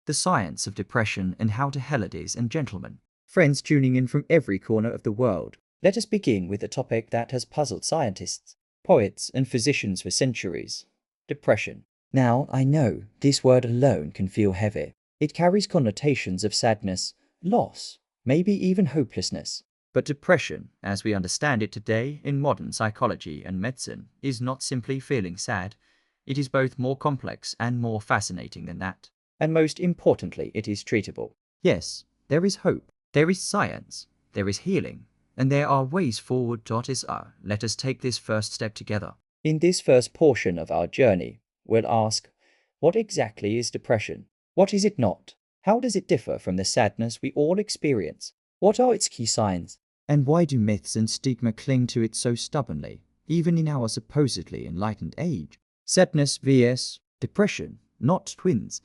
the science of depression and how to heal it, ladies and gentlemen. Friends tuning in from every corner of the world. Let us begin with a topic that has puzzled scientists, poets, and physicians for centuries: depression. Now, I know this word alone can feel heavy. It carries connotations of sadness, loss, maybe even hopelessness. But depression, as we understand it today in modern psychology and medicine, is not simply feeling sad. It is both more complex and more fascinating than that. And most importantly, it is treatable. Yes, there is hope, there is science, there is healing, and there are ways forward. Let us take this first step together. In this first portion of our journey, we'll ask, what exactly is depression? What is it not? How does it differ from the sadness we all experience? What are its key signs? And why do myths and stigma cling to it so stubbornly, even in our supposedly enlightened age? Sadness vs. depression, not twins,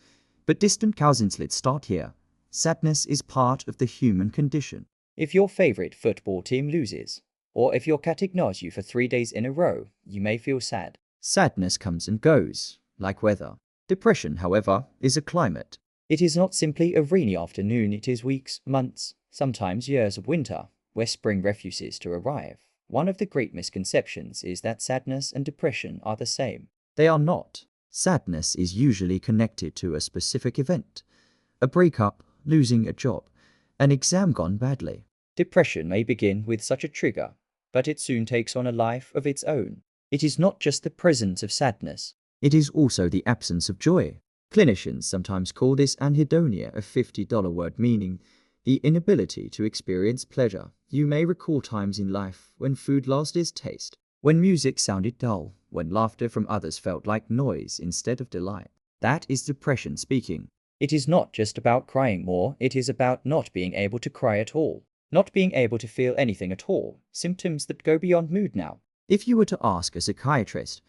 but distant cousins. Let's start here. Sadness is part of the human condition. If your favorite football team loses, or if your cat ignores you for 3 days in a row, you may feel sad. Sadness comes and goes, like weather. Depression, however, is a climate. It is not simply a rainy afternoon, it is weeks, months, sometimes years of winter, where spring refuses to arrive. One of the great misconceptions is that sadness and depression are the same. They are not. Sadness is usually connected to a specific event: a breakup, losing a job, an exam gone badly. Depression may begin with such a trigger, but it soon takes on a life of its own. It is not just the presence of sadness, it is also the absence of joy. Clinicians sometimes call this anhedonia, a $50 word meaning the inability to experience pleasure. You may recall times in life when food lost its taste, when music sounded dull, when laughter from others felt like noise instead of delight. That is depression speaking. It is not just about crying more, it is about not being able to cry at all, not being able to feel anything at all, symptoms that go beyond mood now. If you were to ask a psychiatrist,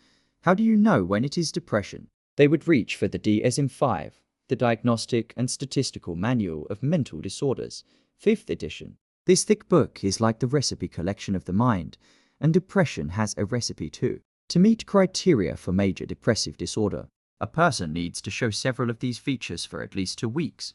how do you know when it is depression? They would reach for the DSM-5, the Diagnostic and Statistical Manual of Mental Disorders, 5th edition. This thick book is like the recipe collection of the mind, and depression has a recipe too. To meet criteria for major depressive disorder, a person needs to show several of these features for at least 2 weeks: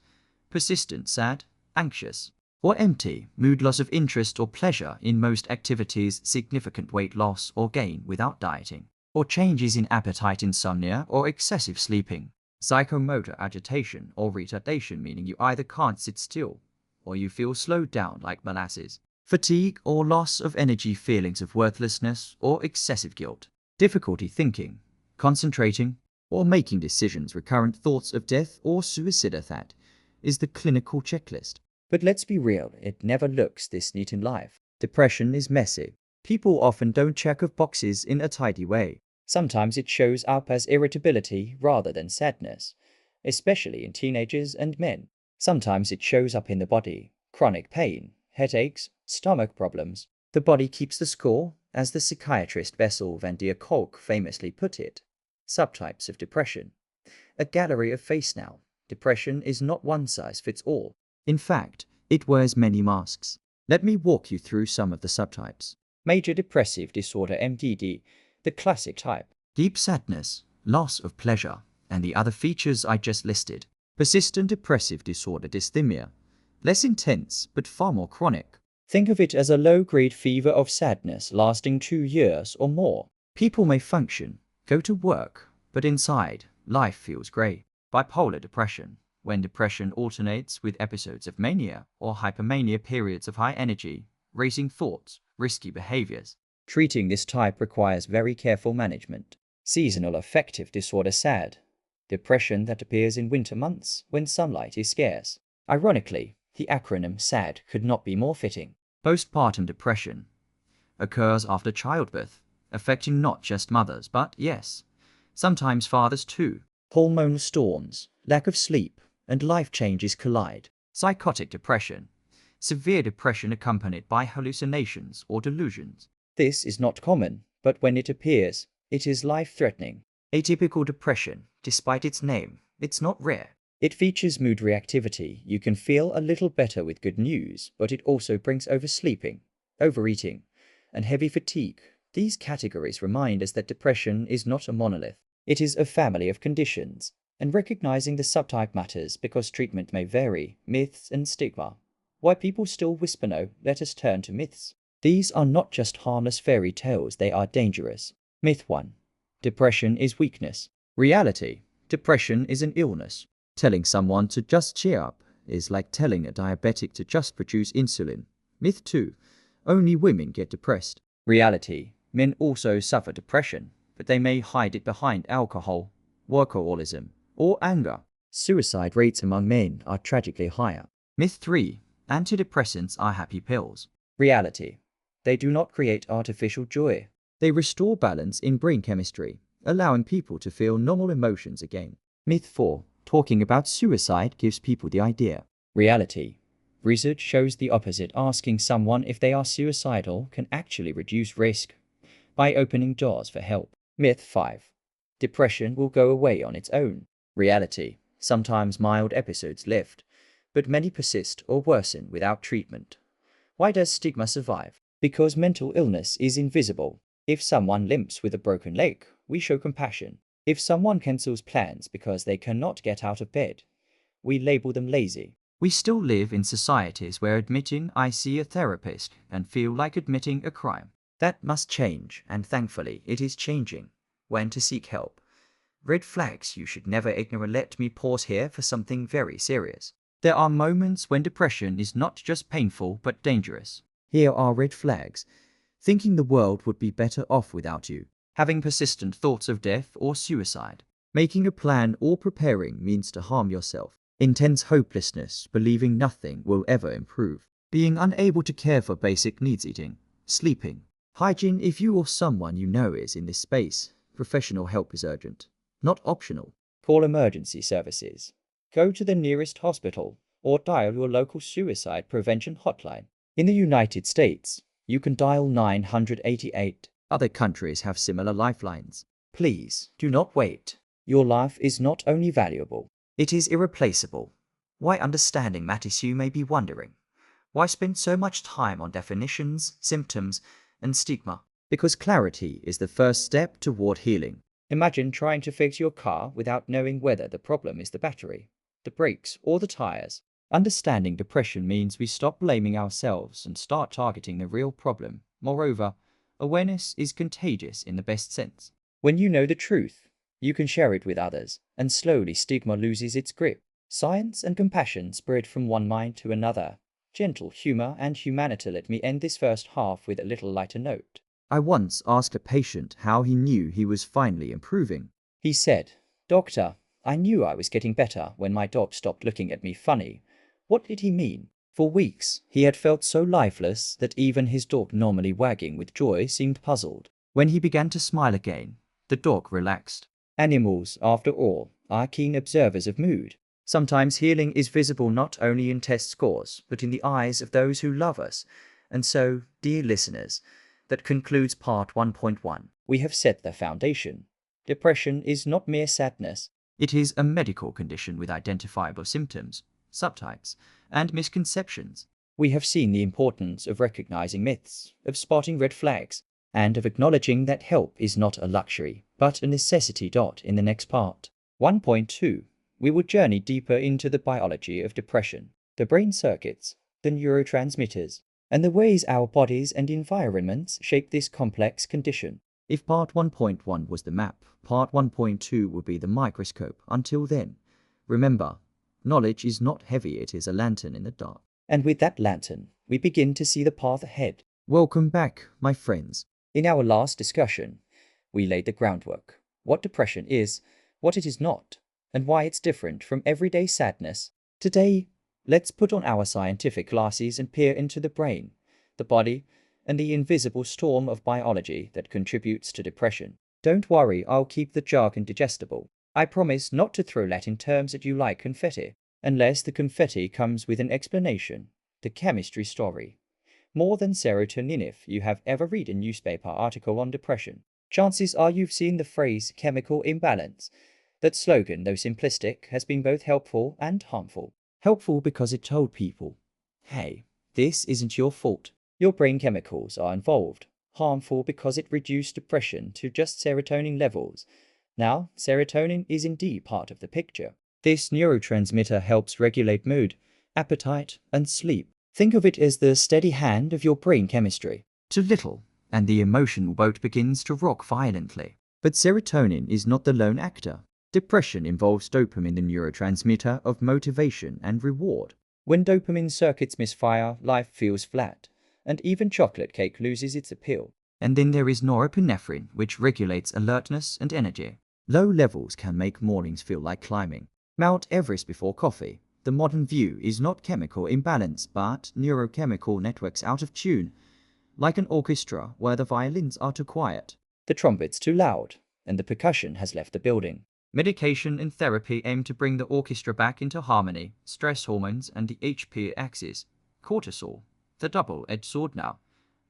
persistent sad, anxious, or empty, mood, loss of interest or pleasure in most activities, significant weight loss or gain without dieting, or changes in appetite, insomnia or excessive sleeping, psychomotor agitation or retardation, meaning you either can't sit still or you feel slowed down like molasses, fatigue or loss of energy, feelings of worthlessness or excessive guilt, difficulty thinking, concentrating, or making decisions, recurrent thoughts of death or suicide. That is the clinical checklist. But let's be real, it never looks this neat in life. Depression is messy. People often don't check off boxes in a tidy way. Sometimes it shows up as irritability rather than sadness, especially in teenagers and men. Sometimes it shows up in the body: chronic pain, headaches, stomach problems. The body keeps the score, as the psychiatrist Bessel van der Kolk famously put it. Subtypes of depression. A gallery of face now. Depression is not one size fits all. In fact, it wears many masks. Let me walk you through some of the subtypes. Major depressive disorder, MDD, the classic type. Deep sadness, loss of pleasure, and the other features I just listed. Persistent depressive disorder, dysthymia, less intense but far more chronic. Think of it as a low-grade fever of sadness lasting 2 years or more. People may function, go to work, but inside, life feels grey. Bipolar depression, when depression alternates with episodes of mania or hypermania, periods of high energy, racing thoughts, risky behaviors. Treating this type requires very careful management. Seasonal affective disorder, SAD, depression that appears in winter months when sunlight is scarce. Ironically, the acronym SAD could not be more fitting. Postpartum depression occurs after childbirth, affecting not just mothers but, yes, sometimes fathers too. Hormonal storms, lack of sleep, and life changes collide. Psychotic depression, severe depression accompanied by hallucinations or delusions. This is not common, but when it appears, it is life-threatening. Atypical depression, despite its name, it's not rare. It features mood reactivity. You can feel a little better with good news, but it also brings oversleeping, overeating, and heavy fatigue. These categories remind us that depression is not a monolith. It is a family of conditions. And recognizing the subtype matters because treatment may vary. Myths and stigma. Why people still whisper no, let us turn to myths. These are not just harmless fairy tales, they are dangerous. Myth 1. Depression is weakness. Reality. Depression is an illness. Telling someone to just cheer up is like telling a diabetic to just produce insulin. Myth 2. Only women get depressed. Reality. Men also suffer depression, but they may hide it behind alcohol, workaholism, or anger. Suicide rates among men are tragically higher. Myth 3. Antidepressants are happy pills. Reality. They do not create artificial joy. They restore balance in brain chemistry, allowing people to feel normal emotions again. Myth 4. Talking about suicide gives people the idea. Reality. Research shows the opposite. Asking someone if they are suicidal can actually reduce risk by opening doors for help. Myth 5. Depression will go away on its own. Reality. Sometimes mild episodes lift, but many persist or worsen without treatment. Why does stigma survive? Because mental illness is invisible. If someone limps with a broken leg, we show compassion. If someone cancels plans because they cannot get out of bed, we label them lazy. We still live in societies where admitting I see a therapist can feel like admitting a crime. That must change, and thankfully it is changing. When to seek help. Red flags you should never ignore. Let me pause here for something very serious. There are moments when depression is not just painful but dangerous. Here are red flags. Thinking the world would be better off without you. Having persistent thoughts of death or suicide. Making a plan or preparing means to harm yourself. Intense hopelessness, believing nothing will ever improve. Being unable to care for basic needs. Eating, sleeping. Hygiene. If you or someone you know is in this space, professional help is urgent, not optional. Call emergency services. Go to the nearest hospital or dial your local suicide prevention hotline. In the United States, you can dial 988. Other countries have similar lifelines. Please do not wait. Your life is not only valuable, it is irreplaceable. Why understanding matters, you may be wondering. Why spend so much time on definitions, symptoms, and stigma? Because clarity is the first step toward healing. Imagine trying to fix your car without knowing whether the problem is the battery, the brakes, or the tires. Understanding depression means we stop blaming ourselves and start targeting the real problem. Moreover, awareness is contagious in the best sense. When you know the truth, you can share it with others, and slowly stigma loses its grip. Science and compassion spread from one mind to another. Gentle humor and humanity. Let me end this first half with a little lighter note. I once asked a patient how he knew he was finally improving. He said, "Doctor, I knew I was getting better when my dog stopped looking at me funny." What did he mean? For weeks, he had felt so lifeless that even his dog, normally wagging with joy, seemed puzzled. When he began to smile again, the dog relaxed. Animals, after all, are keen observers of mood. Sometimes healing is visible not only in test scores, but in the eyes of those who love us. And so, dear listeners, that concludes part 1.1. We have set the foundation. Depression is not mere sadness. It is a medical condition with identifiable symptoms, subtypes, and misconceptions. We have seen the importance of recognizing myths, of spotting red flags, and of acknowledging that help is not a luxury, but a necessity. In the next part, 1.2, we will journey deeper into the biology of depression, the brain circuits, the neurotransmitters, and the ways our bodies and environments shape this complex condition. If part 1.1 was the map, part 1.2 will be the microscope. Until then, remember, knowledge is not heavy, it is a lantern in the dark. And with that lantern, we begin to see the path ahead. Welcome back, my friends. In our last discussion, we laid the groundwork. What depression is, what it is not, and why it's different from everyday sadness. Today, let's put on our scientific glasses and peer into the brain, the body, and the invisible storm of biology that contributes to depression. Don't worry, I'll keep the jargon digestible. I promise not to throw Latin terms at you like confetti, unless the confetti comes with an explanation, the chemistry story. More than serotonin. If you have ever read a newspaper article on depression, chances are you've seen the phrase chemical imbalance. That slogan, though simplistic, has been both helpful and harmful. Helpful because it told people, hey, this isn't your fault. Your brain chemicals are involved. Harmful because it reduced depression to just serotonin levels, Now, serotonin is indeed part of the picture. This neurotransmitter helps regulate mood, appetite, and sleep. Think of it as the steady hand of your brain chemistry. Too little, and the emotional boat begins to rock violently. But serotonin is not the lone actor. Depression involves dopamine, the neurotransmitter of motivation and reward. When dopamine circuits misfire, life feels flat, and even chocolate cake loses its appeal. And then there is norepinephrine, which regulates alertness and energy. Low levels can make mornings feel like climbing Mount Everest before coffee. The modern view is not chemical imbalance, but neurochemical networks out of tune, like an orchestra where the violins are too quiet, the trumpets too loud, and the percussion has left the building. Medication and therapy aim to bring the orchestra back into harmony. Stress hormones and the HP axis, cortisol, the double-edged sword now.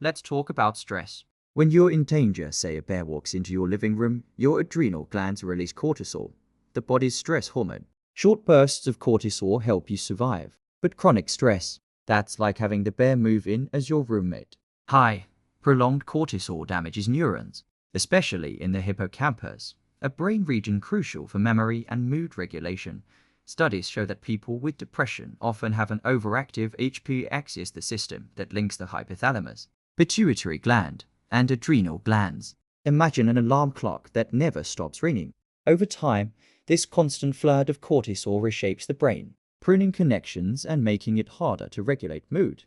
Let's talk about stress. When you're in danger, say a bear walks into your living room, your adrenal glands release cortisol, the body's stress hormone. Short bursts of cortisol help you survive, but chronic stress, that's like having the bear move in as your roommate. High, prolonged cortisol damages neurons, especially in the hippocampus, a brain region crucial for memory and mood regulation. Studies show that people with depression often have an overactive HP axis, the system that links the hypothalamus, pituitary gland, and adrenal glands. Imagine an alarm clock that never stops ringing. Over time, this constant flood of cortisol reshapes the brain, pruning connections and making it harder to regulate mood.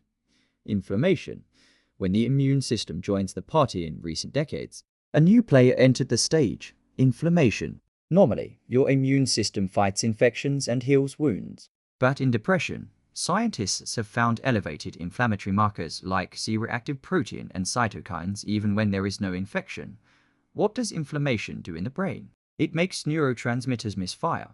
Inflammation. When the immune system joins the party in recent decades, a new player entered the stage: inflammation. Normally, your immune system fights infections and heals wounds. But in depression, scientists have found elevated inflammatory markers like C-reactive protein and cytokines even when there is no infection. What does inflammation do in the brain? It makes neurotransmitters misfire,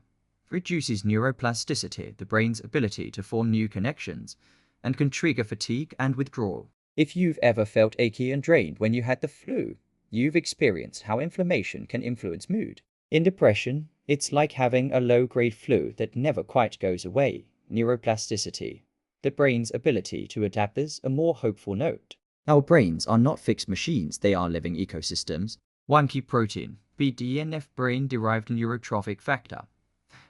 reduces neuroplasticity, the brain's ability to form new connections, and can trigger fatigue and withdrawal. If you've ever felt achy and drained when you had the flu, you've experienced how inflammation can influence mood. In depression, it's like having a low-grade flu that never quite goes away. Neuroplasticity, the brain's ability to adapt, is a more hopeful note. Our brains are not fixed machines, they are living ecosystems. One key protein, BDNF, brain-derived neurotrophic factor,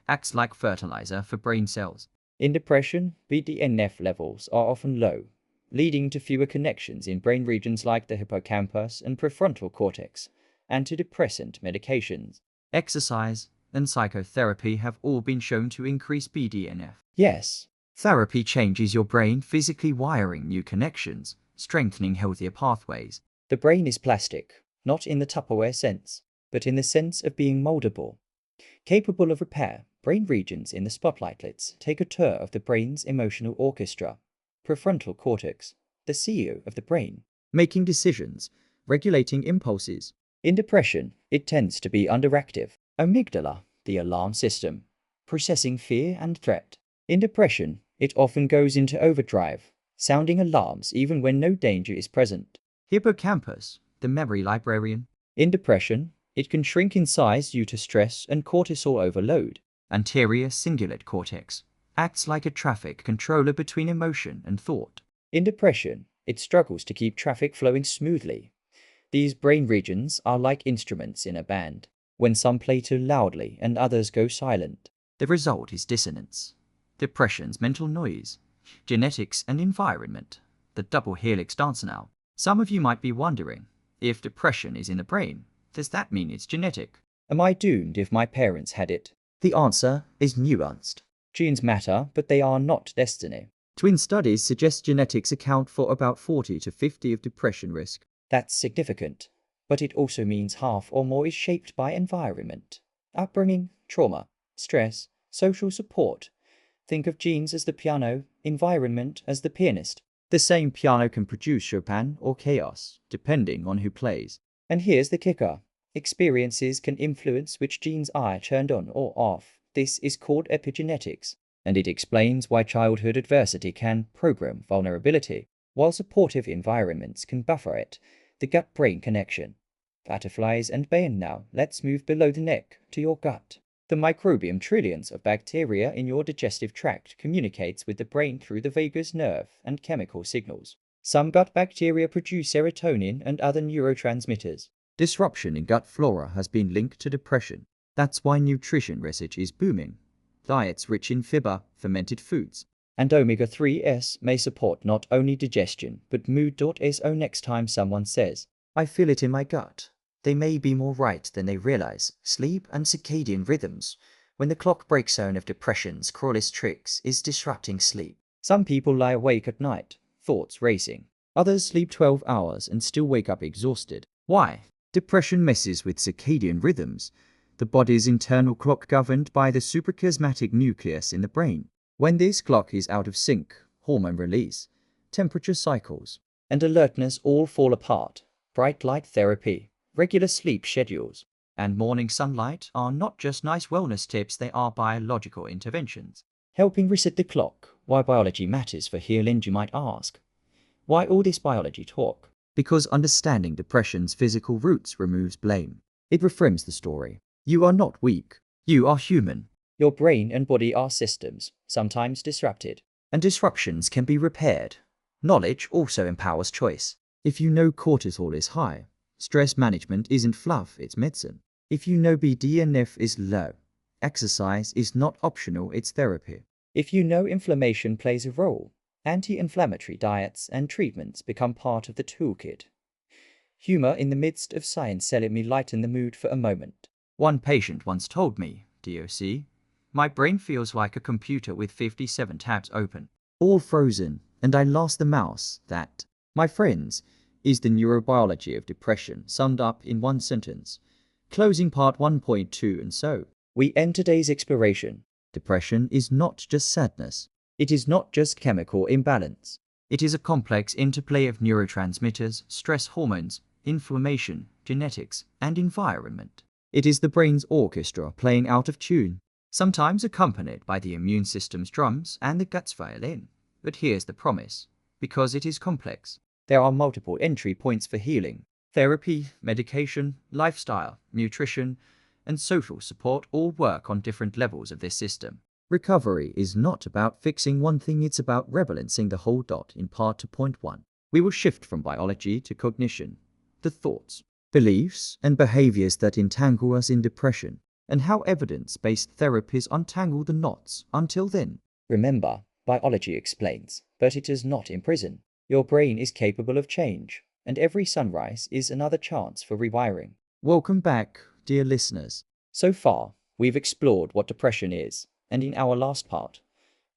acts like fertilizer for brain cells. In depression, BDNF levels are often low, leading to fewer connections in brain regions like the hippocampus and prefrontal cortex. Antidepressant medications, exercise, and psychotherapy have all been shown to increase BDNF. Yes, therapy changes your brain, physically wiring new connections, strengthening healthier pathways. The brain is plastic, not in the Tupperware sense, but in the sense of being moldable, capable of repair. Brain regions in the spotlightlets take a tour of the brain's emotional orchestra. Prefrontal cortex, the CEO of the brain, making decisions, regulating impulses. In depression, it tends to be underactive. Amygdala, the alarm system, processing fear and threat. In depression, it often goes into overdrive, sounding alarms even when no danger is present. Hippocampus, the memory librarian. In depression, it can shrink in size due to stress and cortisol overload. Anterior cingulate cortex acts like a traffic controller between emotion and thought. In depression, it struggles to keep traffic flowing smoothly. These brain regions are like instruments in a band. When some play too loudly and others go silent, the result is dissonance. Depression's mental noise, genetics and environment, the double helix dance now. Some of you might be wondering, if depression is in the brain, does that mean it's genetic? Am I doomed if my parents had it? The answer is nuanced. Genes matter, but they are not destiny. Twin studies suggest genetics account for about 40 to 50% of depression risk. That's significant, but it also means half or more is shaped by environment, upbringing, trauma, stress, social support. Think of genes as the piano, environment as the pianist. The same piano can produce Chopin or chaos, depending on who plays. And here's the kicker. Experiences can influence which genes are turned on or off. This is called epigenetics, and it explains why childhood adversity can program vulnerability, while supportive environments can buffer it. The gut-brain connection. Butterflies and Bayern now. Let's move below the neck to your gut. The microbiome, trillions of bacteria in your digestive tract, communicates with the brain through the vagus nerve and chemical signals. Some gut bacteria produce serotonin and other neurotransmitters. Disruption in gut flora has been linked to depression. That's why nutrition research is booming. Diets rich in fiber, fermented foods, and omega-3s may support not only digestion but mood. So next time someone says, "I feel it in my gut," they may be more right than they realize. Sleep and circadian rhythms. When the clock breaks, zone of depression's cruelest tricks is disrupting sleep. Some people lie awake at night, thoughts racing. Others sleep 12 hours and still wake up exhausted. Why? Depression messes with circadian rhythms, the body's internal clock governed by the suprachiasmatic nucleus in the brain. When this clock is out of sync, hormone release, temperature cycles, and alertness all fall apart. Bright light therapy, regular sleep schedules, and morning sunlight are not just nice wellness tips, they are biological interventions, helping reset the clock. Why biology matters for healing, you might ask. Why all this biology talk? Because understanding depression's physical roots removes blame. It reframes the story. You are not weak. You are human. Your brain and body are systems, sometimes disrupted, and disruptions can be repaired. Knowledge also empowers choice. If you know cortisol is high, stress management isn't fluff, it's medicine. If you know BDNF is low, exercise is not optional, it's therapy. If you know inflammation plays a role, anti-inflammatory diets and treatments become part of the toolkit. Humor in the midst of science. Let me lighten the mood for a moment. One patient once told me, "DOC, my brain feels like a computer with 57 tabs open, all frozen, and I lost the mouse." That, my friends, is the neurobiology of depression summed up in one sentence. Closing part 1.2. And so, we end today's exploration. Depression is not just sadness. It is not just chemical imbalance. It is a complex interplay of neurotransmitters, stress hormones, inflammation, genetics, and environment. It is the brain's orchestra playing out of tune, sometimes accompanied by the immune system's drums and the gut's violin. But here's the promise. Because it is complex, there are multiple entry points for healing. Therapy, medication, lifestyle, nutrition, and social support all work on different levels of this system. Recovery is not about fixing one thing, it's about rebalancing the whole. In part 2.1, we will shift from biology to cognition, the thoughts, beliefs, and behaviors that entangle us in depression, and how evidence-based therapies untangle the knots. Until then, remember, biology explains, but it does not imprison. Your brain is capable of change, and every sunrise is another chance for rewiring. Welcome back, dear listeners. So far, we've explored what depression is, and in our last part,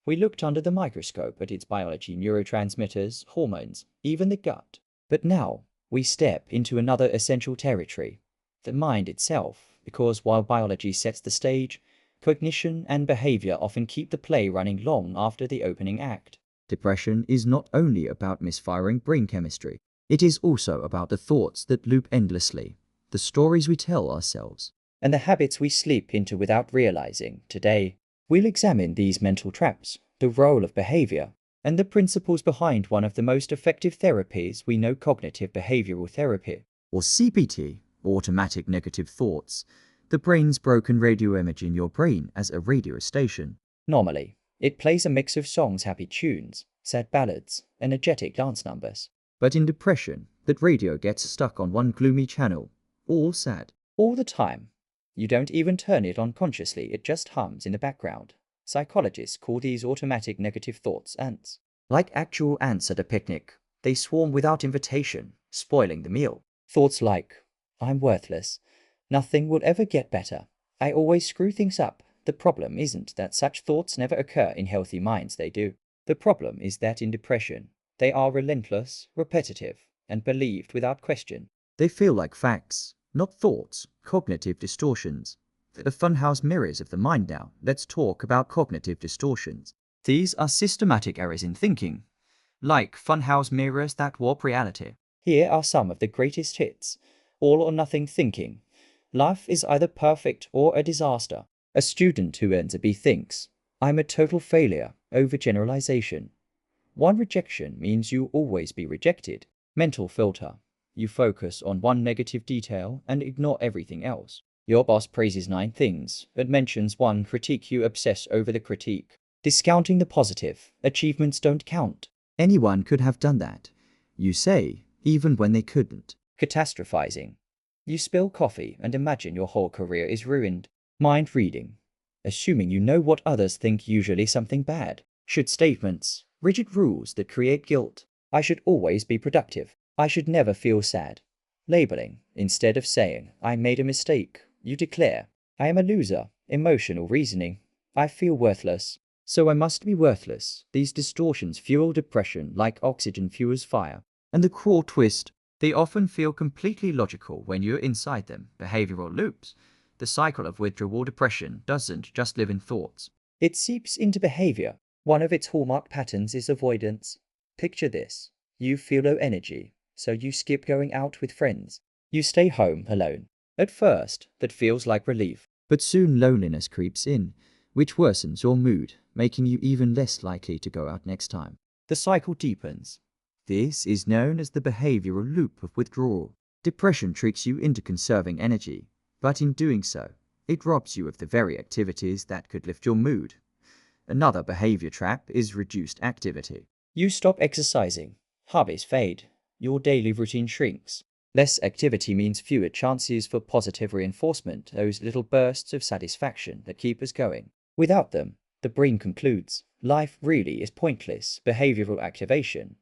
we looked under the microscope at its biology, neurotransmitters, hormones, even the gut. But now, we step into another essential territory, the mind itself, because while biology sets the stage, cognition and behavior often keep the play running long after the opening act. Depression is not only about misfiring brain chemistry, it is also about the thoughts that loop endlessly, the stories we tell ourselves, and the habits we slip into without realizing. Today, we'll examine these mental traps, the role of behavior, and the principles behind one of the most effective therapies we know, cognitive behavioral therapy, or CBT, automatic negative thoughts, the brain's broken radio image in your brain as a radio station. Normally, it plays a mix of songs, happy tunes, sad ballads, energetic dance numbers. But in depression, that radio gets stuck on one gloomy channel, all sad, all the time. You don't even turn it on consciously, it just hums in the background. Psychologists call these automatic negative thoughts ants. Like actual ants at a picnic, they swarm without invitation, spoiling the meal. Thoughts like, "I'm worthless. Nothing will ever get better. I always screw things up." The problem isn't that such thoughts never occur in healthy minds, they do. The problem is that in depression, they are relentless, repetitive, and believed without question. They feel like facts, not thoughts, cognitive distortions. The funhouse mirrors of the mind. Now, let's talk about cognitive distortions. These are systematic errors in thinking, like funhouse mirrors that warp reality. Here are some of the greatest hits. All or nothing thinking. Life is either perfect or a disaster. A student who earns a B thinks, "I'm a total failure." Overgeneralization. One rejection means you'll always be rejected. Mental filter. You focus on one negative detail and ignore everything else. Your boss praises 9 things, but mentions one critique. You obsess over the critique. Discounting the positive. Achievements don't count. Anyone could have done that, you say, even when they couldn't. Catastrophizing. You spill coffee and imagine your whole career is ruined. Mind reading. Assuming you know what others think, usually something bad. Should statements. Rigid rules that create guilt. I should always be productive. I should never feel sad. Labeling. Instead of saying, I made a mistake, you declare, I am a loser. Emotional reasoning. I feel worthless, so I must be worthless. These distortions fuel depression like oxygen fuels fire. And the cruel twist. They often feel completely logical when you're inside them. Behavioral loops. The cycle of withdrawal depression doesn't just live in thoughts. It seeps into behavior. One of its hallmark patterns is avoidance. Picture this. You feel low energy, so you skip going out with friends. You stay home alone. At first, that feels like relief, but soon loneliness creeps in, which worsens your mood, making you even less likely to go out next time. The cycle deepens. This is known as the behavioral loop of withdrawal. Depression tricks you into conserving energy, but in doing so, it robs you of the very activities that could lift your mood. Another behavior trap is reduced activity. You stop exercising, hobbies fade, your daily routine shrinks. Less activity means fewer chances for positive reinforcement, those little bursts of satisfaction that keep us going. Without them, the brain concludes, life really is pointless. Behavioral activation.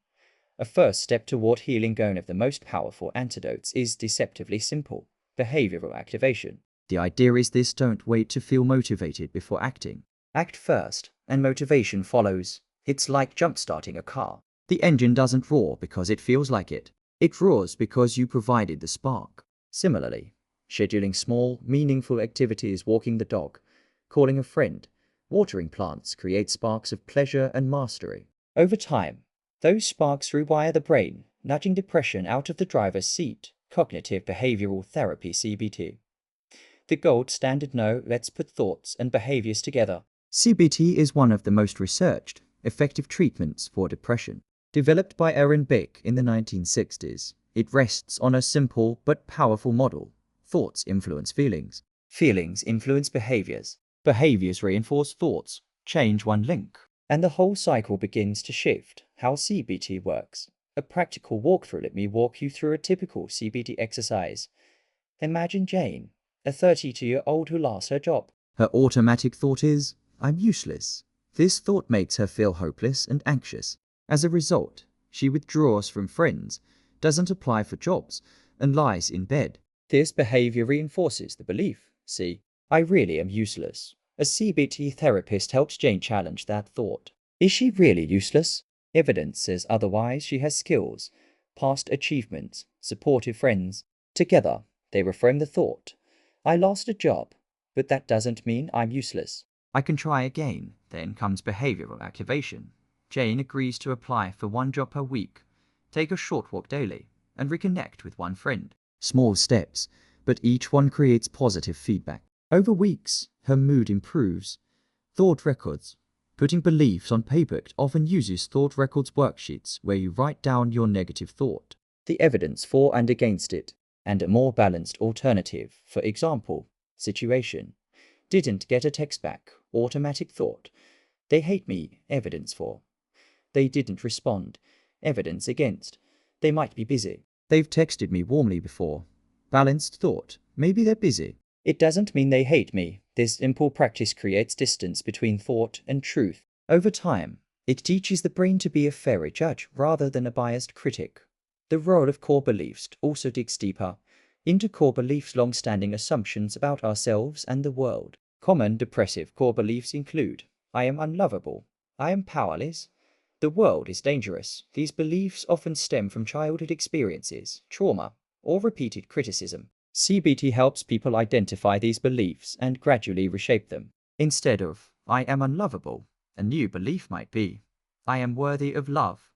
A first step toward healing. One of the most powerful antidotes is deceptively simple. Behavioral activation. The idea is this: don't wait to feel motivated before acting. Act first, and motivation follows. It's like jump-starting a car. The engine doesn't roar because it feels like it. It roars because you provided the spark. Similarly, scheduling small, meaningful activities, walking the dog, calling a friend, watering plants, create sparks of pleasure and mastery. Over time, those sparks rewire the brain, nudging depression out of the driver's seat. Cognitive behavioral therapy (CBT). The gold standard. No, let's put thoughts and behaviors together. CBT is one of the most researched, effective treatments for depression. Developed by Aaron Beck in the 1960s, it rests on a simple but powerful model. Thoughts influence feelings. Feelings influence behaviors. Behaviors reinforce thoughts. Change one link, and the whole cycle begins to shift. How CBT works. A practical walkthrough. Let me walk you through a typical CBT exercise. Imagine Jane, a 32-year-old who lost her job. Her automatic thought is, I'm useless. This thought makes her feel hopeless and anxious. As a result, she withdraws from friends, doesn't apply for jobs, and lies in bed. This behavior reinforces the belief, see, I really am useless. A CBT therapist helps Jane challenge that thought. Is she really useless? Evidence says otherwise. She has skills, past achievements, supportive friends. Together, they reframe the thought. I lost a job, but that doesn't mean I'm useless. I can try again. Then comes behavioral activation. Jane agrees to apply for one job per week, take a short walk daily, and reconnect with one friend. Small steps, but each one creates positive feedback. Over weeks, her mood improves. Thought records. Putting beliefs on paper often uses thought records worksheets where you write down your negative thought, the evidence for and against it, and a more balanced alternative. For example, situation. Didn't get a text back. Automatic thought. They hate me. Evidence for. They didn't respond. Evidence against. They might be busy. They've texted me warmly before. Balanced thought. Maybe they're busy. It doesn't mean they hate me. This simple practice creates distance between thought and truth. Over time, it teaches the brain to be a fairer judge rather than a biased critic. The role of core beliefs also digs deeper into core beliefs, long-standing assumptions about ourselves and the world. Common depressive core beliefs include, I am unlovable, I am powerless, the world is dangerous. These beliefs often stem from childhood experiences, trauma, or repeated criticism. CBT helps people identify these beliefs and gradually reshape them. Instead of, I am unlovable, a new belief might be, I am worthy of love.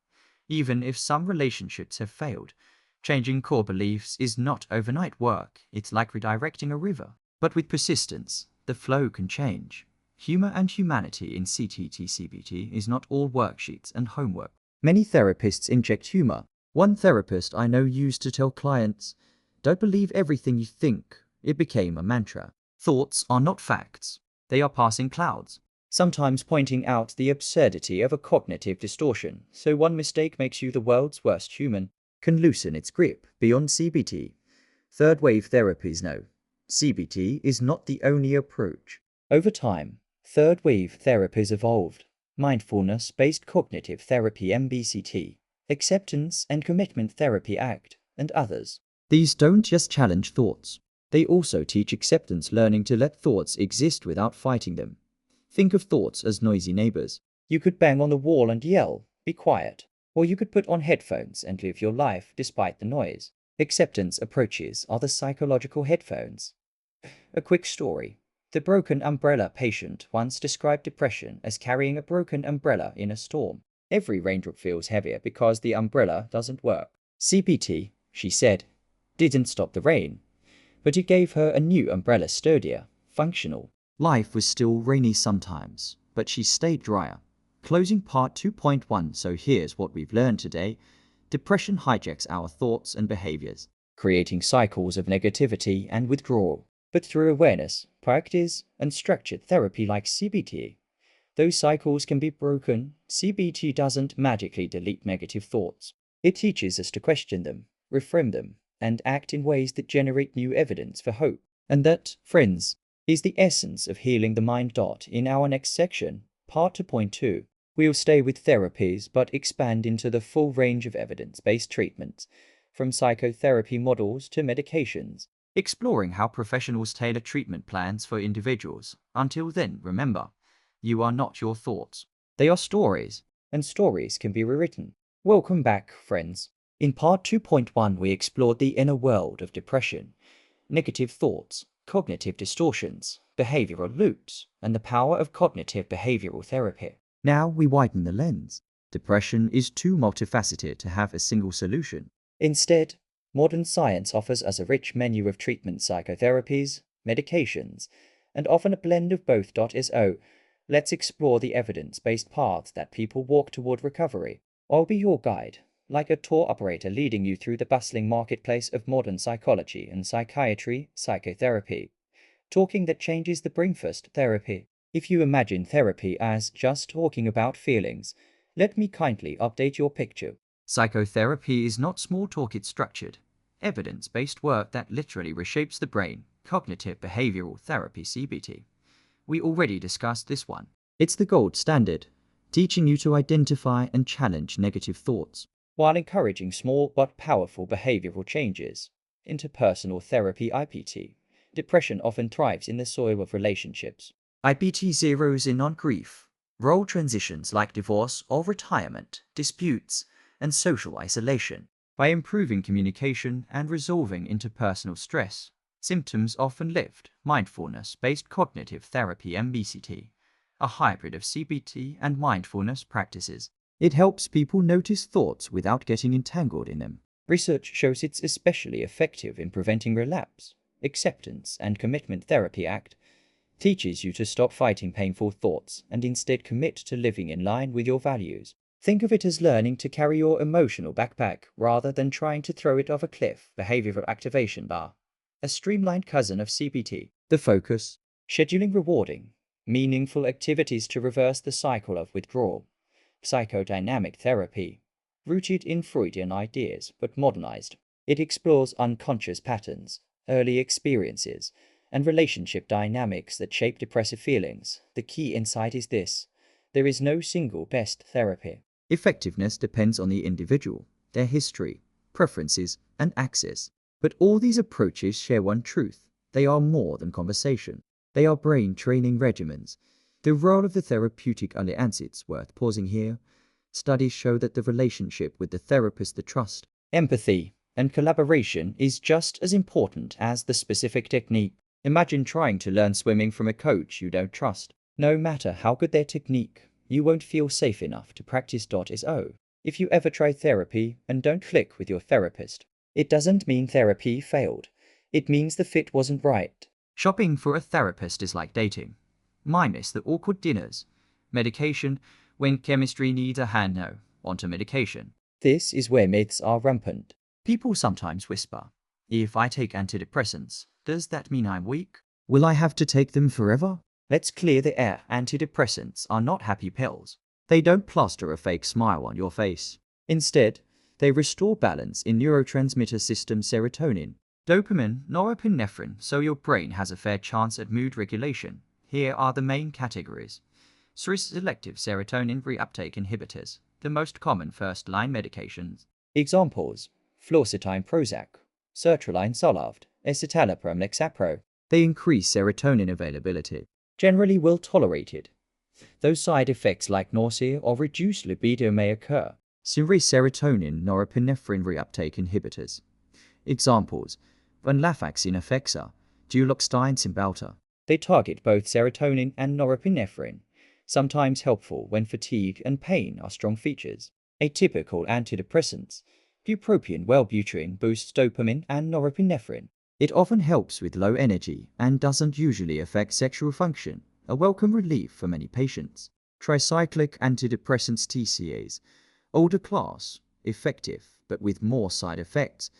Even if some relationships have failed, changing core beliefs is not overnight work. It's like redirecting a river. But with persistence, the flow can change. Humor and humanity in CBT is not all worksheets and homework. Many therapists inject humor. One therapist I know used to tell clients, don't believe everything you think. It became a mantra. Thoughts are not facts. They are passing clouds. Sometimes pointing out the absurdity of a cognitive distortion, so one mistake makes you the world's worst human, can loosen its grip. Beyond CBT, Third wave therapies no. CBT is not the only approach. Over time, third wave therapies evolved. Mindfulness-based cognitive therapy MBCT, acceptance and commitment therapy ACT, and others. These don't just challenge thoughts. They also teach acceptance, learning to let thoughts exist without fighting them. Think of thoughts as noisy neighbors. You could bang on the wall and yell, "Be quiet." Or you could put on headphones and live your life despite the noise. Acceptance approaches are the psychological headphones. A quick story. The broken umbrella patient once described depression as carrying a broken umbrella in a storm. Every raindrop feels heavier because the umbrella doesn't work. CBT, she said, didn't stop the rain, but it gave her a new umbrella, sturdier, functional. Life was still rainy sometimes, but she stayed drier. Closing part 2.1. So here's what we've learned today. Depression hijacks our thoughts and behaviors, creating cycles of negativity and withdrawal. But through awareness, practice, and structured therapy like CBT, those cycles can be broken. CBT doesn't magically delete negative thoughts. It teaches us to question them, reframe them, and act in ways that generate new evidence for hope. And that, friends, is the essence of healing the mind. In our next section, part 2.2, we'll stay with therapies but expand into the full range of evidence-based treatments, from psychotherapy models to medications, exploring how professionals tailor treatment plans for individuals. Until then, remember, you are not your thoughts. They are stories, and stories can be rewritten. Welcome back, friends. In part 2.1, we explored the inner world of depression, negative thoughts, cognitive distortions, behavioral loops, and the power of cognitive behavioral therapy. Now we widen the lens. Depression is too multifaceted to have a single solution. Instead, modern science offers us a rich menu of treatment psychotherapies, medications, and often a blend of both. So, let's explore the evidence-based paths that people walk toward recovery. I'll be your guide, like a tour operator leading you through the bustling marketplace of modern psychology and psychiatry, psychotherapy. Talking that changes the brain. First, therapy. If you imagine therapy as just talking about feelings, let me kindly update your picture. Psychotherapy is not small talk, it's structured, evidence-based work that literally reshapes the brain. Cognitive behavioral therapy, CBT. We already discussed this one. It's the gold standard, teaching you to identify and challenge negative thoughts, while encouraging small but powerful behavioral changes. Interpersonal therapy, IPT. Depression often thrives in the soil of relationships. IPT zeroes in on grief, role transitions like divorce or retirement, disputes, and social isolation. By improving communication and resolving interpersonal stress, symptoms often lift. Mindfulness-based cognitive therapy, MBCT, a hybrid of CBT and mindfulness practices. It helps people notice thoughts without getting entangled in them. Research shows it's especially effective in preventing relapse. Acceptance and commitment therapy ACT teaches you to stop fighting painful thoughts and instead commit to living in line with your values. Think of it as learning to carry your emotional backpack rather than trying to throw it off a cliff. Behavioral activation bar, a streamlined cousin of CBT. The focus, scheduling rewarding, meaningful activities to reverse the cycle of withdrawal. Psychodynamic therapy, rooted in Freudian ideas but modernized. It explores unconscious patterns, early experiences, and relationship dynamics that shape depressive feelings. The key insight is this: there is no single best therapy. Effectiveness depends on the individual, their history, preferences, and access. But all these approaches share one truth: they are more than conversation. They are brain training regimens. The role of the therapeutic alliance. It's worth pausing here. Studies show that the relationship with the therapist, the trust, empathy, and collaboration is just as important as the specific technique. Imagine trying to learn swimming from a coach you don't trust. No matter how good their technique, you won't feel safe enough to practice. So, if you ever try therapy and don't click with your therapist, it doesn't mean therapy failed. It means the fit wasn't right. Shopping for a therapist is like dating. Minus the awkward dinners. Medication, when chemistry needs a hand, no, onto medication. This is where myths are rampant. People sometimes whisper, if I take antidepressants, does that mean I'm weak? Will I have to take them forever? Let's clear the air. Antidepressants are not happy pills. They don't plaster a fake smile on your face. Instead, they restore balance in neurotransmitter system serotonin, Dopamine, norepinephrine, so your brain has a fair chance at mood regulation. Here are the main categories. Selective serotonin reuptake inhibitors, the most common first-line medications. Examples: fluoxetine Prozac, sertraline Zoloft, escitalopram Lexapro. They increase serotonin availability. Generally well tolerated, though side effects like nausea or reduced libido may occur. Serotonin norepinephrine reuptake inhibitors. Examples: venlafaxine Effexa, duloxetine Cymbalta. They target both serotonin and norepinephrine, sometimes helpful when fatigue and pain are strong features. Atypical antidepressants. Bupropion Wellbutrin boosts dopamine and norepinephrine. It often helps with low energy and doesn't usually affect sexual function, a welcome relief for many patients. Tricyclic antidepressants TCAs. Older class, effective, but with more side effects,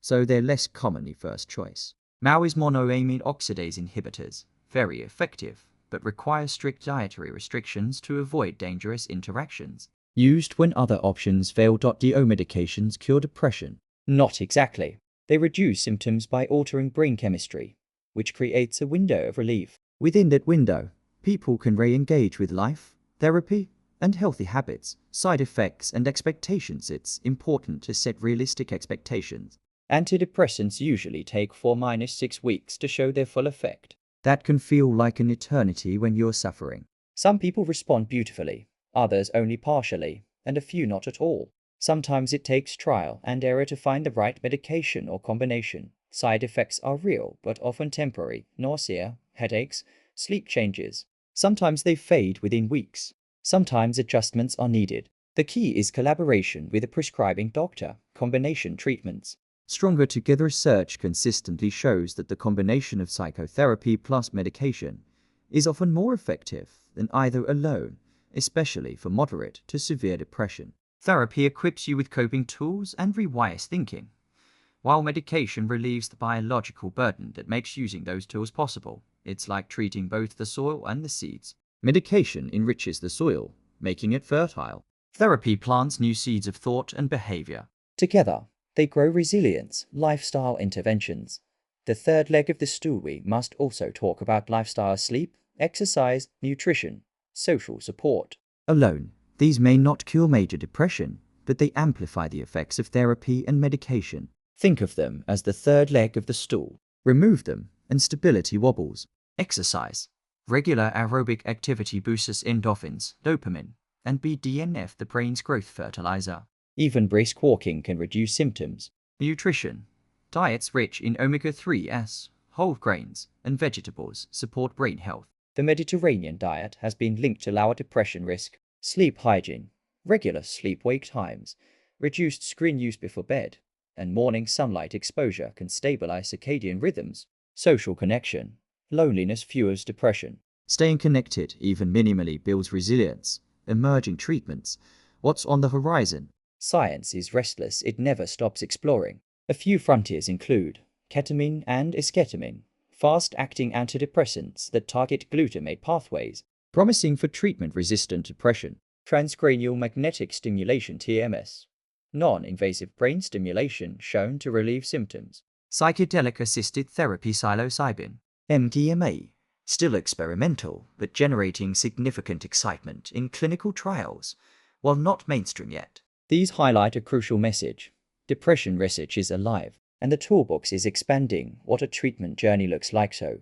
so they're less commonly first choice. Mao's monoamine oxidase inhibitors, very effective, but require strict dietary restrictions to avoid dangerous interactions. Used when other options fail. Do medications cure depression? Not exactly. They reduce symptoms by altering brain chemistry, which creates a window of relief. Within that window, people can re-engage with life, therapy, and healthy habits. Side effects and expectations. It's important to set realistic expectations. Antidepressants usually take 4-6 weeks to show their full effect. That can feel like an eternity when you're suffering. Some people respond beautifully, others only partially, and a few not at all. Sometimes it takes trial and error to find the right medication or combination. Side effects are real, but often temporary: nausea, headaches, sleep changes. Sometimes they fade within weeks. Sometimes adjustments are needed. The key is collaboration with a prescribing doctor. Combination treatments. Stronger Together research consistently shows that the combination of psychotherapy plus medication is often more effective than either alone, especially for moderate to severe depression. Therapy equips you with coping tools and rewires thinking, while medication relieves the biological burden that makes using those tools possible. It's like treating both the soil and the seeds. Medication enriches the soil, making it fertile. Therapy plants new seeds of thought and behavior. Together, they grow resilience. Lifestyle interventions. The third leg of the stool. We must also talk about lifestyle: sleep, exercise, nutrition, social support. Alone, these may not cure major depression, but they amplify the effects of therapy and medication. Think of them as the third leg of the stool. Remove them, and stability wobbles. Exercise. Regular aerobic activity boosts endorphins, dopamine, and BDNF, the brain's growth fertilizer. Even brisk walking can reduce symptoms. Nutrition. Diets rich in omega-3s, whole grains, and vegetables support brain health. The Mediterranean diet has been linked to lower depression risk. Sleep hygiene. Regular sleep-wake times, reduced screen use before bed, and morning sunlight exposure can stabilize circadian rhythms. Social connection. Loneliness fuels depression. Staying connected, even minimally, builds resilience. Emerging treatments. What's on the horizon? Science is restless, it never stops exploring. A few frontiers include ketamine and esketamine, fast-acting antidepressants that target glutamate pathways, promising for treatment-resistant depression. Transcranial magnetic stimulation (TMS), non-invasive brain stimulation shown to relieve symptoms. Psychedelic-assisted therapy psilocybin, MDMA, still experimental, but generating significant excitement in clinical trials, while not mainstream yet. These highlight a crucial message. Depression research is alive, and the toolbox is expanding. What a treatment journey looks like. So,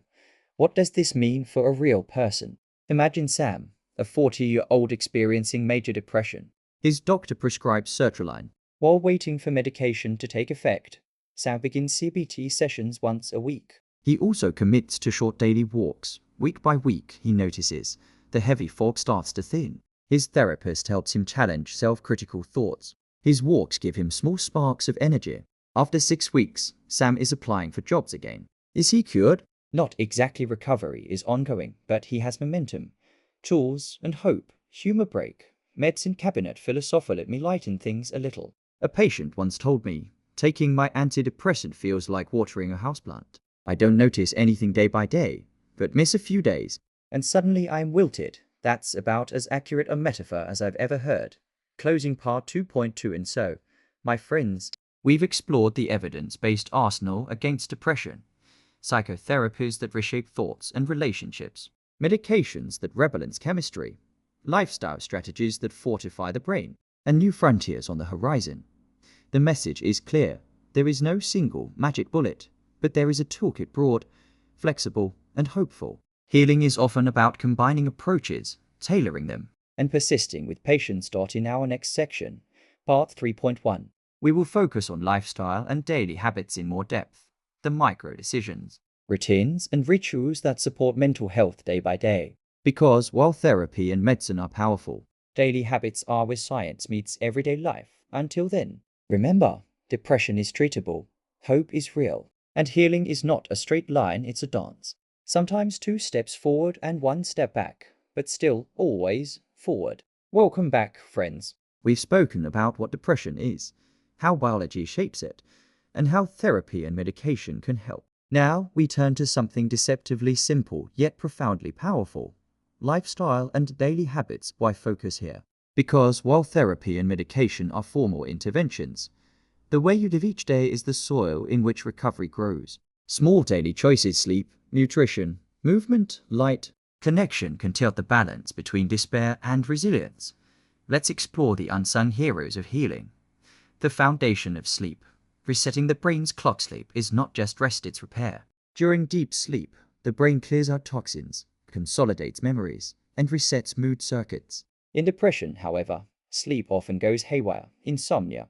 what does this mean for a real person? Imagine Sam, a 40-year-old experiencing major depression. His doctor prescribes sertraline. While waiting for medication to take effect, Sam begins CBT sessions once a week. He also commits to short daily walks. Week by week, he notices the heavy fog starts to thin. His therapist helps him challenge self-critical thoughts. His walks give him small sparks of energy. After 6 weeks, Sam is applying for jobs again. Is he cured? Not exactly. Recovery is ongoing, but he has momentum, tools, and hope. Humor break. Medicine cabinet philosopher, let me lighten things a little. A patient once told me, taking my antidepressant feels like watering a houseplant. I don't notice anything day by day, but miss a few days, and suddenly I'm wilted. That's about as accurate a metaphor as I've ever heard. Closing part 2.2. And so, my friends, We've explored the evidence-based arsenal against depression, psychotherapies that reshape thoughts and relationships, medications that rebalance chemistry, lifestyle strategies that fortify the brain, and new frontiers on the horizon. The message is clear. There is no single magic bullet, but there is a toolkit broad, flexible, and hopeful. Healing is often about combining approaches, tailoring them, and persisting with patience. In our next section, Part 3.1, we will focus on lifestyle and daily habits in more depth, the micro decisions, routines, and rituals that support mental health day by day. Because while therapy and medicine are powerful, daily habits are where science meets everyday life. Until then, remember, depression is treatable, hope is real, and healing is not a straight line, it's a dance. Sometimes 2 steps forward and 1 step back, but still always forward. Welcome back, friends. We've spoken about what depression is, how biology shapes it, and how therapy and medication can help. Now we turn to something deceptively simple yet profoundly powerful: lifestyle and daily habits. Why focus here? Because while therapy and medication are formal interventions, the way you live each day is the soil in which recovery grows. Small daily choices, sleep, nutrition, movement, light, connection can tilt the balance between despair and resilience. Let's explore the unsung heroes of healing. The foundation of sleep. Resetting the brain's clock. Sleep is not just rest, it's repair. During deep sleep, the brain clears out toxins, consolidates memories, and resets mood circuits. In depression, however, sleep often goes haywire. Insomnia,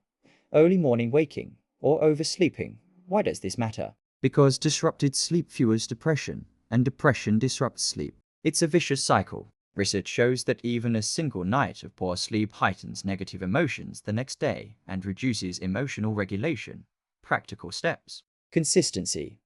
early morning waking, or oversleeping. Why does this matter? Because disrupted sleep fuels depression, and depression disrupts sleep. It's a vicious cycle. Research shows that even a single night of poor sleep heightens negative emotions the next day and reduces emotional regulation. Practical steps. Consistency.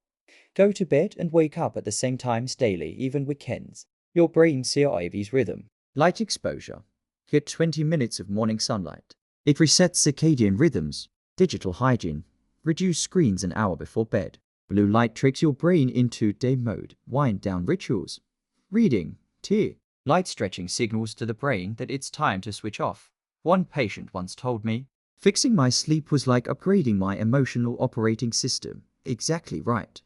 Go to bed and wake up at the same times daily, even weekends. Your brain survives rhythm. Light exposure. Get 20 minutes of morning sunlight. It resets circadian rhythms. Digital hygiene. Reduce screens an hour before bed. Blue light tricks your brain into day mode. Wind down rituals. Reading, tea. Light stretching signals to the brain that it's time to switch off. One patient once told me, "Fixing my sleep was like upgrading my emotional operating system." Exactly right.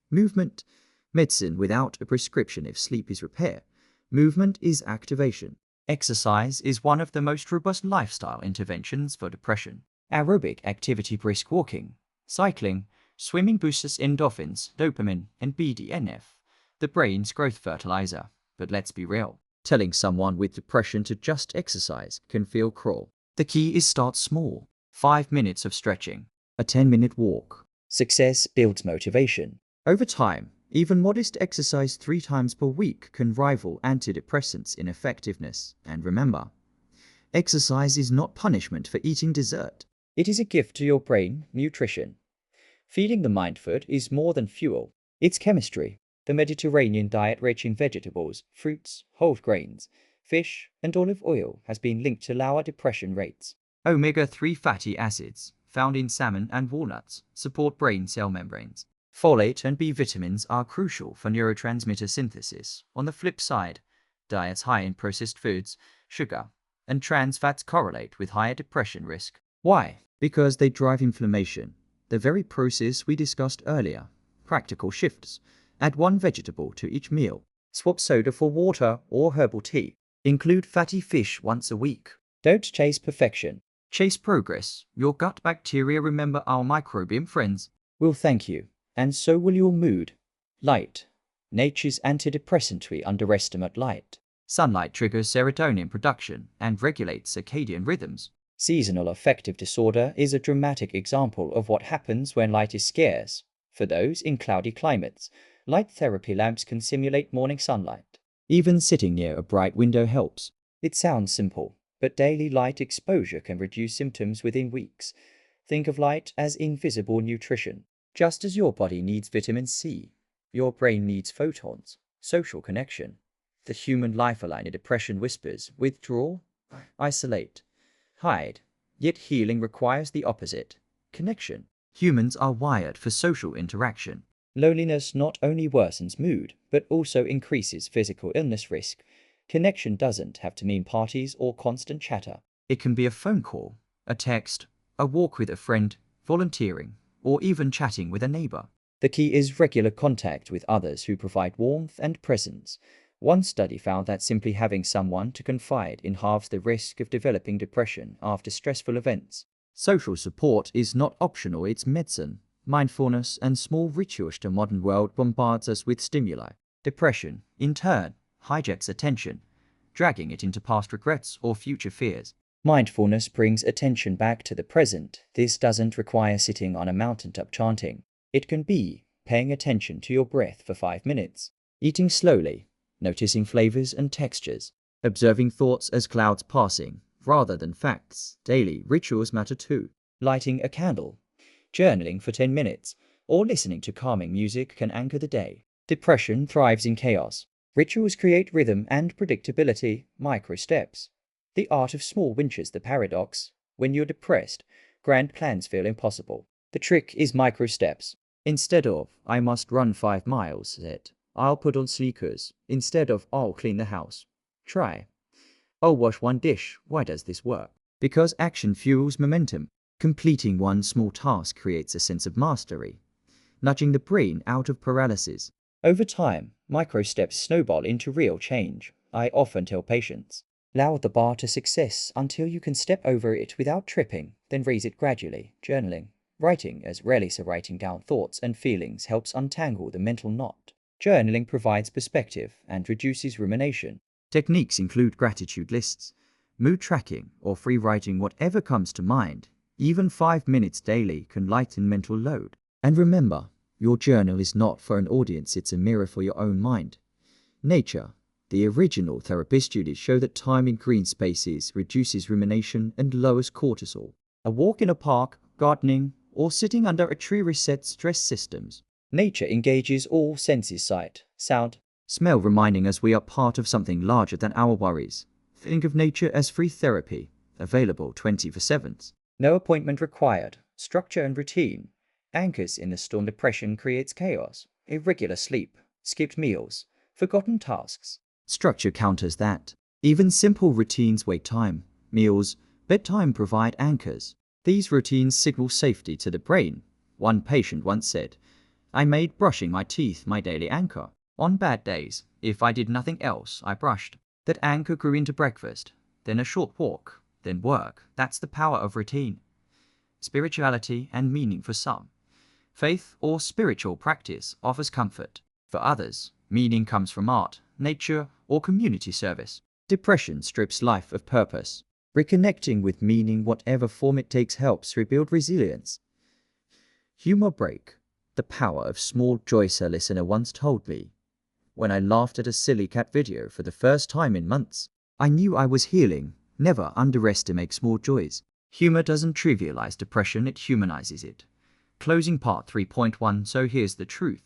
Movement. Medicine without a prescription. If sleep is repair, movement is activation. Exercise is one of the most robust lifestyle interventions for depression. Aerobic activity, brisk walking, cycling, swimming boosts endorphins, dopamine, and BDNF, the brain's growth fertilizer. But let's be real. Telling someone with depression to just exercise can feel cruel. The key is start small. 5 minutes of stretching, a 10-minute walk. Success builds motivation. Over time, even modest exercise 3 times per week can rival antidepressants in effectiveness. And remember, exercise is not punishment for eating dessert. It is a gift to your brain. Nutrition. Feeding the mind. Food is more than fuel. It's chemistry. The Mediterranean diet, rich in vegetables, fruits, whole grains, fish, and olive oil, has been linked to lower depression rates. Omega-3 fatty acids, found in salmon and walnuts, support brain cell membranes. Folate and B vitamins are crucial for neurotransmitter synthesis. On the flip side, diets high in processed foods, sugar, and trans fats correlate with higher depression risk. Why? Because they drive inflammation, the very process we discussed earlier. Practical shifts. Add 1 vegetable to each meal. Swap soda for water or herbal tea. Include fatty fish once a week. Don't chase perfection. Chase progress. Your gut bacteria, remember our microbiome friends, will thank you. And so will your mood. Light. Nature's antidepressant. We underestimate light. Sunlight triggers serotonin production and regulates circadian rhythms. Seasonal affective disorder is a dramatic example of what happens when light is scarce. For those in cloudy climates, light therapy lamps can simulate morning sunlight. Even sitting near a bright window helps. It sounds simple, but daily light exposure can reduce symptoms within weeks. Think of light as invisible nutrition. Just as your body needs vitamin C, your brain needs photons, social connection. The human lifeline in depression whispers, withdraw, isolate, hide. Yet healing requires the opposite: connection. Humans are wired for social interaction. Loneliness not only worsens mood, but also increases physical illness risk. Connection doesn't have to mean parties or constant chatter. It can be a phone call, a text, a walk with a friend. volunteering, or even chatting with a neighbor. The key is regular contact with others who provide warmth and presence. One study found that simply having someone to confide in halves the risk of developing depression after stressful events. Social support is not optional, it's medicine. Mindfulness and small rituals. The modern world bombards us with stimuli. Depression, in turn, hijacks attention, dragging it into past regrets or future fears. Mindfulness brings attention back to the present. This doesn't require sitting on a mountaintop chanting. It can be paying attention to your breath for 5 minutes, eating slowly, noticing flavors and textures, observing thoughts as clouds passing, rather than facts. Daily rituals matter too. Lighting a candle, journaling for 10 minutes, or listening to calming music can anchor the day. Depression thrives in chaos. Rituals create rhythm and predictability. Micro steps. The art of small wins. The paradox: when you're depressed, grand plans feel impossible. The trick is micro steps. Instead of "I must run 5 miles," I'll put on sneakers. Instead of "I'll clean the house," try "I'll wash 1 dish." Why does this work? Because action fuels momentum. Completing one small task creates a sense of mastery, nudging the brain out of paralysis. Over time, micro steps snowball into real change. I often tell patients, lower the bar to success until you can step over it without tripping, then raise it gradually. Journaling, writing as rarely so writing down thoughts and feelings helps untangle the mental knot. Journaling provides perspective and reduces rumination. Techniques include gratitude lists, mood tracking, or free writing whatever comes to mind. Even 5 minutes daily can lighten mental load. And remember, your journal is not for an audience, it's a mirror for your own mind. Nature, the original therapist studies show that time in green spaces reduces rumination and lowers cortisol. A walk in a park, gardening, or sitting under a tree resets stress systems. Nature engages all senses: sight, sound, smell, reminding us we are part of something larger than our worries. Think of nature as free therapy, available 24/7. No appointment required. Structure and routine. Anchors in the storm. Depression creates chaos. Irregular sleep, skipped meals, forgotten tasks. Structure counters that. Even simple routines wait time. Meals, bedtime provide anchors. These routines signal safety to the brain. One patient once said, "I made brushing my teeth my daily anchor. On bad days, if I did nothing else, I brushed." That anchor grew into breakfast, then a short walk, then work. That's the power of routine. Spirituality and meaning. For some, faith or spiritual practice offers comfort. For others, meaning comes from art, nature, or community service. Depression strips life of purpose. Reconnecting with meaning, whatever form it takes, helps rebuild resilience. Humor break. The power of small joys. A listener once told me, "When I laughed at a silly cat video for the first time in months, I knew I was healing." Never underestimate small joys. Humor doesn't trivialize depression, it humanizes it. Closing part 3.1. So here's the truth.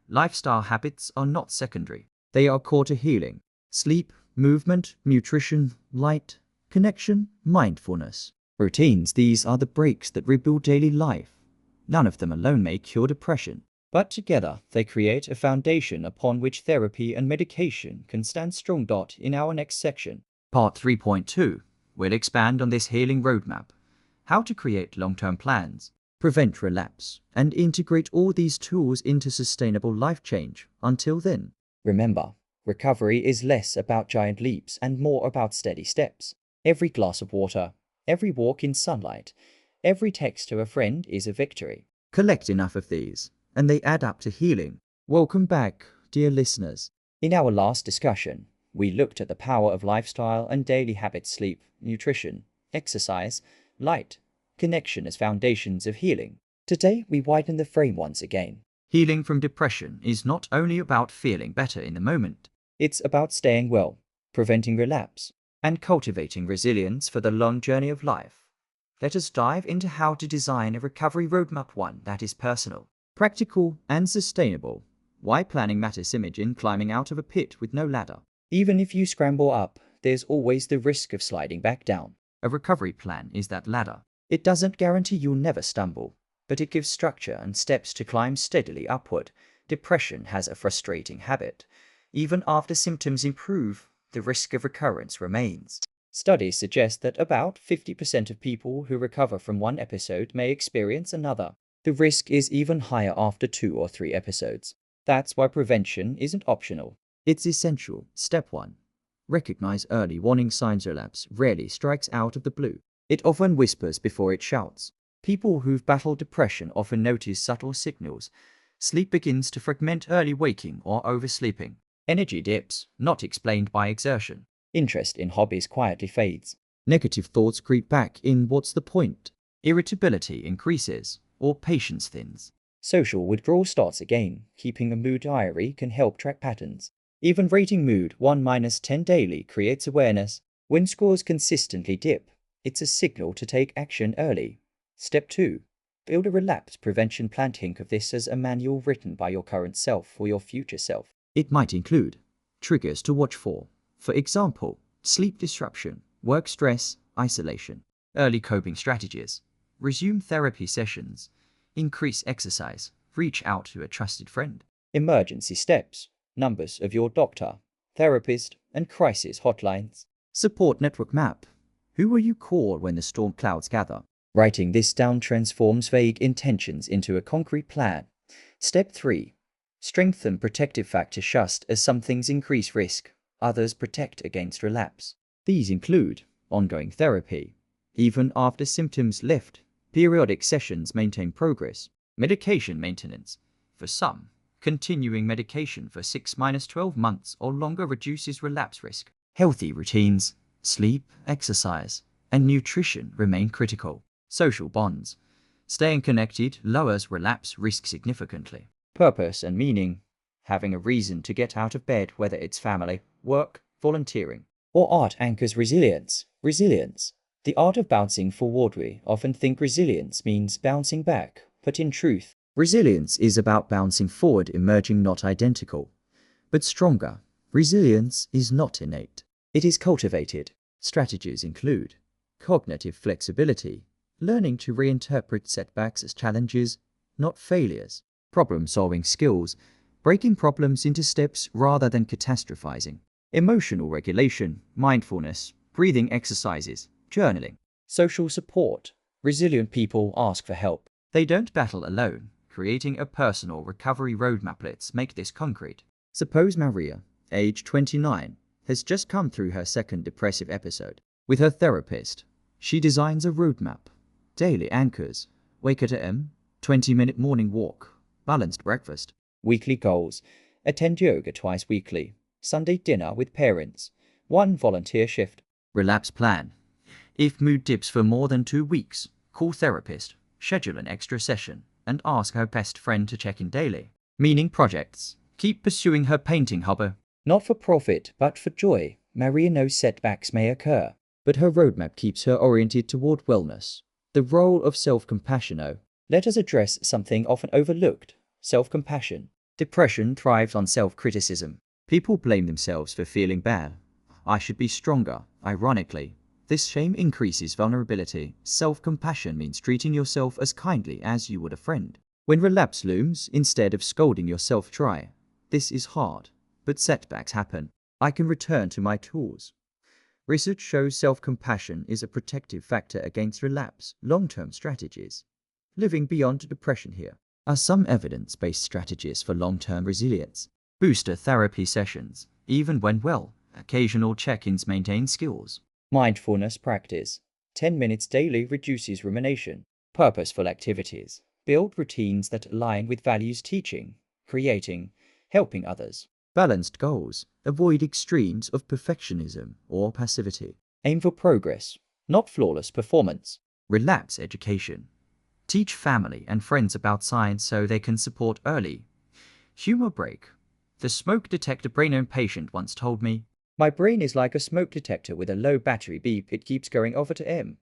Lifestyle habits are not secondary. They are core to healing. Sleep, movement, nutrition, light, connection, mindfulness. Routines, these are the breaks that rebuild daily life. None of them alone may cure depression, but together they create a foundation upon which therapy and medication can stand strong. In our next section, part 3.2, we'll expand on this healing roadmap, how to create long-term plans, prevent relapse, and integrate all these tools into sustainable life change. Until then, remember, recovery is less about giant leaps and more about steady steps. Every glass of water, every walk in sunlight, every text to a friend is a victory. Collect enough of these, and they add up to healing. Welcome back, dear listeners. In our last discussion, we looked at the power of lifestyle and daily habits: sleep, nutrition, exercise, light, connection as foundations of healing. Today, we widen the frame once again. Healing from depression is not only about feeling better in the moment. It's about staying well, preventing relapse, and cultivating resilience for the long journey of life. Let us dive into how to design a recovery roadmap, one that is personal, practical, and sustainable. Why planning matters. Imagine climbing out of a pit with no ladder. Even if you scramble up, there's always the risk of sliding back down. A recovery plan is that ladder. It doesn't guarantee you'll never stumble, but it gives structure and steps to climb steadily upward. Depression has a frustrating habit. Even after symptoms improve, the risk of recurrence remains. Studies suggest that about 50% of people who recover from one episode may experience another. The risk is even higher after 2 or 3 episodes. That's why prevention isn't optional. It's essential. Step 1. Recognize early warning signs. Relapse rarely strikes out of the blue. It often whispers before it shouts. People who've battled depression often notice subtle signals. Sleep begins to fragment, early waking or oversleeping. Energy dips, not explained by exertion. Interest in hobbies quietly fades. Negative thoughts creep back in. What's the point? Irritability increases, or patience thins. Social withdrawal starts again. Keeping a mood diary can help track patterns. Even rating mood 1-10 daily creates awareness. When scores consistently dip, it's a signal to take action early. Step 2. Build a relapse prevention plan. Think of this as a manual written by your current self for your future self. It might include triggers to watch for. For example, sleep disruption, work stress, isolation, early coping strategies, resume therapy sessions, increase exercise, reach out to a trusted friend. Emergency steps, numbers of your doctor, therapist, and crisis hotlines. Support network map. Who will you call when the storm clouds gather? Writing this down transforms vague intentions into a concrete plan. Step 3. Strengthen protective factors. Just as some things increase risk, others protect against relapse. These include ongoing therapy, even after symptoms lift. Periodic sessions maintain progress. Medication maintenance. For some, continuing medication for 6-12 months or longer reduces relapse risk. Healthy routines, sleep, exercise, and nutrition remain critical. Social bonds. Staying connected lowers relapse risk significantly. Purpose and meaning. Having a reason to get out of bed, whether it's family, work, volunteering, or art, anchors resilience. Resilience. The art of bouncing forward. We often think resilience means bouncing back, but in truth, resilience is about bouncing forward, emerging, not identical, but stronger. Resilience is not innate. It is cultivated. Strategies include cognitive flexibility, learning to reinterpret setbacks as challenges, not failures. Problem-solving skills, breaking problems into steps rather than catastrophizing. Emotional regulation, mindfulness, breathing exercises, journaling. Social support. Resilient people ask for help. They don't battle alone. Creating a personal recovery roadmap. Let's make this concrete. Suppose Maria, age 29, has just come through her second depressive episode. With her therapist, she designs a roadmap. Daily anchors. Wake at a.m., 20-minute morning walk, balanced breakfast. Weekly goals. Attend yoga twice weekly. Sunday dinner with parents. 1 volunteer shift. Relapse plan. If mood dips for more than 2 weeks, call therapist, schedule an extra session, and ask her best friend to check in daily. Meaning projects. Keep pursuing her painting hobby. Not for profit, but for joy. Maria knows setbacks may occur, but her roadmap keeps her oriented toward wellness. The role of self-compassion. Oh, let us address something often overlooked. Self-compassion. Depression thrives on self-criticism. People blame themselves for feeling bad. I should be stronger. Ironically, this shame increases vulnerability. Self-compassion means treating yourself as kindly as you would a friend. When relapse looms, instead of scolding yourself, try, "This is hard, but setbacks happen. I can return to my tools." Research shows self-compassion is a protective factor against relapse. Long-term strategies. Living beyond depression. Here are some evidence-based strategies for long-term resilience. Booster therapy sessions. Even when well, occasional check-ins maintain skills. Mindfulness practice. 10 minutes daily reduces rumination. Purposeful activities. Build routines that align with values. Teaching, creating, helping others. Balanced goals. Avoid extremes of perfectionism or passivity. Aim for progress, not flawless performance. Relapse education. Teach family and friends about science so they can support early. Humor break. The smoke detector brain patient once told me, "My brain is like a smoke detector with a low battery. Beep, it keeps going over to M,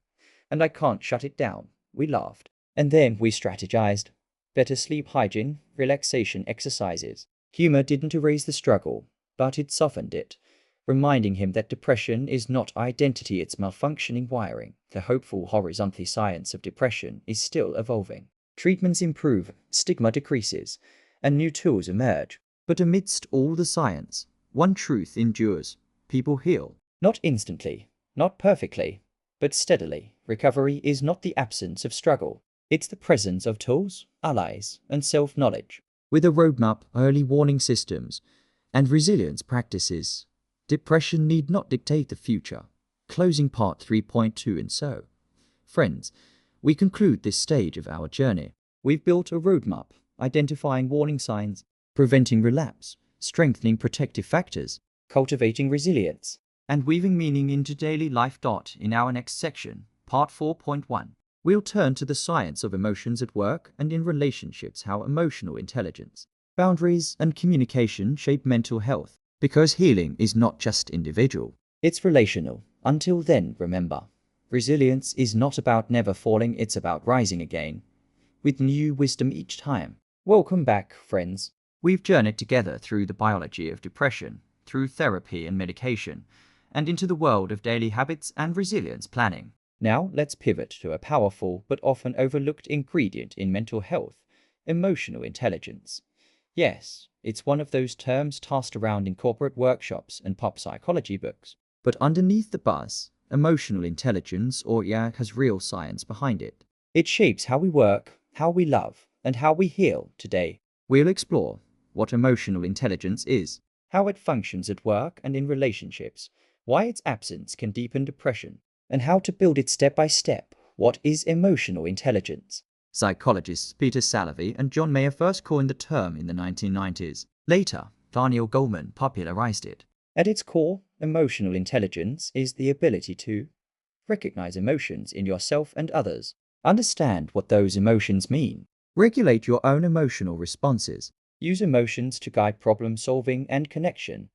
and I can't shut it down." We laughed. And then we strategized. Better sleep hygiene, relaxation exercises. Humor didn't erase the struggle, but it softened it, reminding him that depression is not identity, it's malfunctioning wiring. The hopeful horizontal science of depression is still evolving. Treatments improve, stigma decreases, and new tools emerge. But amidst all the science, one truth endures. People heal. Not instantly, Not perfectly, but steadily. Recovery is not the absence of struggle. It's the presence of tools, allies, and self-knowledge. With a roadmap, early warning systems, and resilience practices, depression need not dictate the future. Closing part 3.2. And so, friends, we conclude this stage of our journey. We've built a roadmap, identifying warning signs, preventing relapse, strengthening protective factors, cultivating resilience, and weaving meaning into daily life. In our next section, part 4.1, we'll turn to the science of emotions at work and in relationships, how emotional intelligence, boundaries, and communication shape mental health. Because healing is not just individual, it's relational. Until then, remember, resilience is not about never falling, it's about rising again, with new wisdom each time. Welcome back, friends. We've journeyed together through the biology of depression, through therapy and medication, and into the world of daily habits and resilience planning. Now, let's pivot to a powerful but often overlooked ingredient in mental health: emotional intelligence. Yes, it's one of those terms tossed around in corporate workshops and pop psychology books. But underneath the buzz, emotional intelligence, or EI, has real science behind it. It shapes how we work, how we love, and how we heal. Today, we'll explore what emotional intelligence is, how it functions at work and in relationships, why its absence can deepen depression, and how to build it step by step. What is emotional intelligence? Psychologists Peter Salovey and John Mayer first coined the term in the 1990s. Later, Daniel Goleman popularized it. At its core, emotional intelligence is the ability to recognize emotions in yourself and others, understand what those emotions mean, regulate your own emotional responses, use emotions to guide problem solving and connection.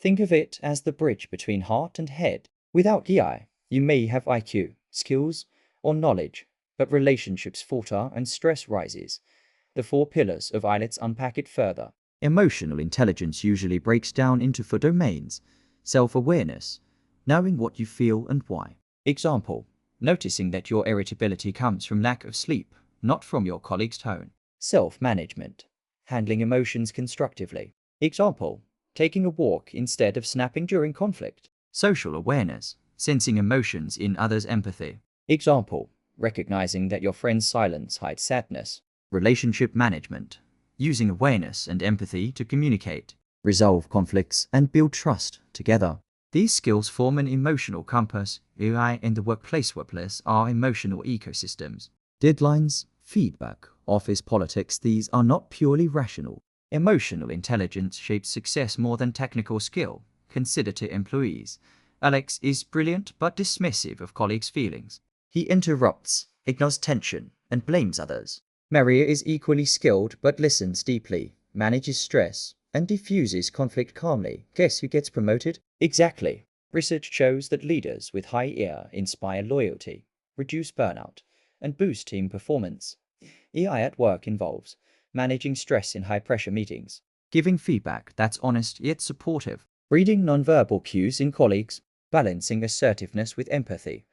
Think of it as the bridge between heart and head. Without EI, you may have IQ, skills, or knowledge, but relationships falter and stress rises. The 4 pillars of Auralith unpack it further. Emotional intelligence usually breaks down into 4 domains: self-awareness, knowing what you feel and why. Example, noticing that your irritability comes from lack of sleep, not from your colleague's tone. Self-management, handling emotions constructively. Example, taking a walk instead of snapping during conflict. Social awareness, sensing emotions in others' empathy. Example, recognizing that your friend's silence hides sadness. Relationship management, using awareness and empathy to communicate, resolve conflicts, and build trust together. These skills form an emotional compass. AI in the workplace. Workplace are emotional ecosystems. Deadlines, feedback, office politics, these are not purely rational. Emotional intelligence shapes success more than technical skill. Consider 2 employees. Alex is brilliant but dismissive of colleagues' feelings. He interrupts, ignores tension, and blames others. Maria is equally skilled but listens deeply, manages stress, and diffuses conflict calmly. Guess who gets promoted? Exactly. Research shows that leaders with high EI inspire loyalty, reduce burnout, and boost team performance. EI at work involves managing stress in high-pressure meetings, giving feedback that's honest yet supportive, reading nonverbal cues in colleagues, balancing assertiveness with empathy.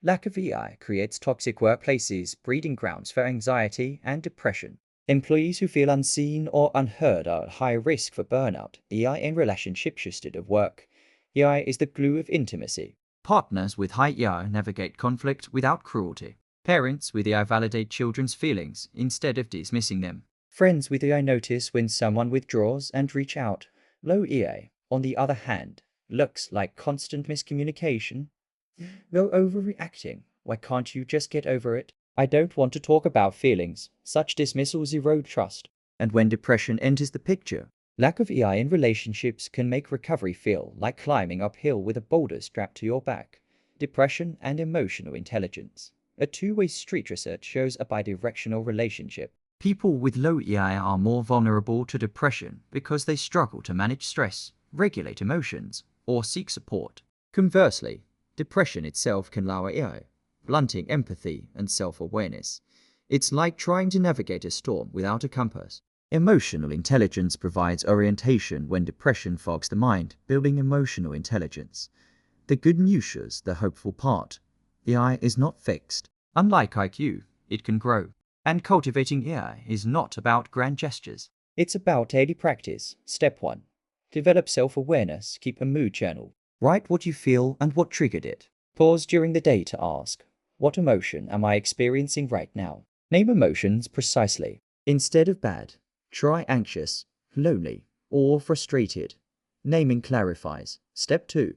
Lack of EI creates toxic workplaces, breeding grounds for anxiety and depression. Employees who feel unseen or unheard are at high risk for burnout. EI in relationship shifted of work. EI is the glue of intimacy. Partners with high EI navigate conflict without cruelty. Parents with EI validate children's feelings instead of dismissing them. Friends with EI notice when someone withdraws and reach out. Low EI, on the other hand, looks like constant miscommunication. You're overreacting. Why can't you just get over it? I don't want to talk about feelings. Such dismissals erode trust. And when depression enters the picture, lack of EI in relationships can make recovery feel like climbing uphill with a boulder strapped to your back. Depression and emotional intelligence. A two-way street. Research shows a bidirectional relationship. People with low EI are more vulnerable to depression because they struggle to manage stress, regulate emotions, or seek support. Conversely, depression itself can lower EI, blunting empathy and self-awareness. It's like trying to navigate a storm without a compass. Emotional intelligence provides orientation when depression fogs the mind, building emotional intelligence. The good news is the hopeful part. EI is not fixed. Unlike IQ, it can grow. And cultivating EI is not about grand gestures. It's about daily practice. Step 1. Develop self-awareness. Keep a mood journal. Write what you feel and what triggered it. Pause during the day to ask, what emotion am I experiencing right now? Name emotions precisely. Instead of bad, try anxious, lonely, or frustrated. Naming clarifies. Step 2.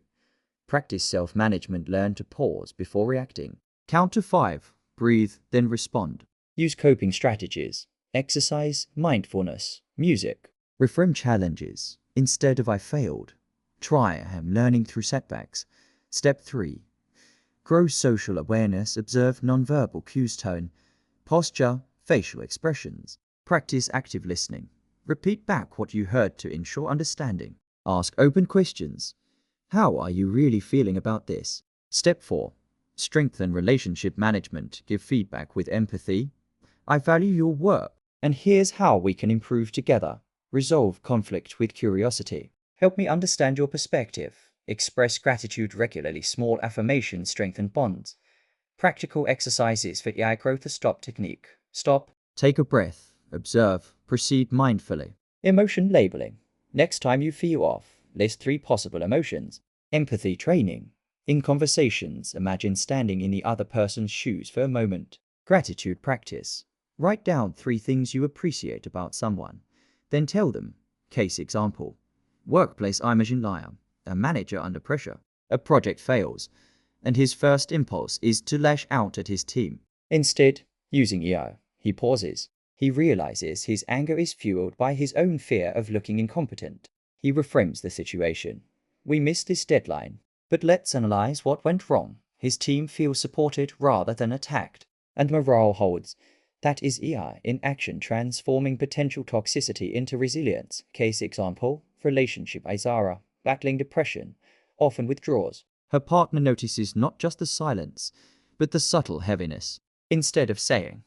Practice self-management. Learn to pause before reacting. Count to 5. Breathe, then respond. Use coping strategies. Exercise, mindfulness, music. Reframe challenges. Instead of I failed, try I am learning through setbacks. Step 3. Grow social awareness. Observe nonverbal cues, tone, posture, facial expressions. Practice active listening. Repeat back what you heard to ensure understanding. Ask open questions. How are you really feeling about this? Step 4. Strengthen relationship management. Give feedback with empathy. I value your work, and here's how we can improve together. Resolve conflict with curiosity. Help me understand your perspective. Express gratitude regularly. Small affirmations strengthen bonds. Practical exercises for AI growth. The stop technique. Stop. Take a breath. Observe. Proceed mindfully. Emotion labeling. Next time you feel off, list 3 possible emotions. Empathy training. In conversations, imagine standing in the other person's shoes for a moment. Gratitude practice. Write down 3 things you appreciate about someone. Then tell them. Case example. Workplace. Imagine Liam, a manager under pressure. A project fails, and his first impulse is to lash out at his team. Instead, using EO, he pauses. He realizes his anger is fueled by his own fear of looking incompetent. He reframes the situation. We missed this deadline, but let's analyze what went wrong. His team feels supported rather than attacked, and morale holds. That is EI in action, transforming potential toxicity into resilience. Case example, relationship. Izara, battling depression, often withdraws. Her partner notices not just the silence, but the subtle heaviness. Instead of saying,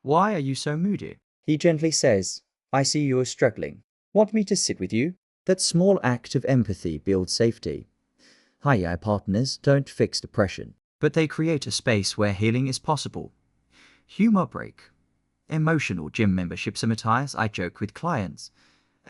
"Why are you so moody?" he gently says, "I see you're struggling. Want me to sit with you?" That small act of empathy builds safety. High partners don't fix depression, but they create a space where healing is possible. Humor break. Emotional gym memberships. Matthias, I joke with clients.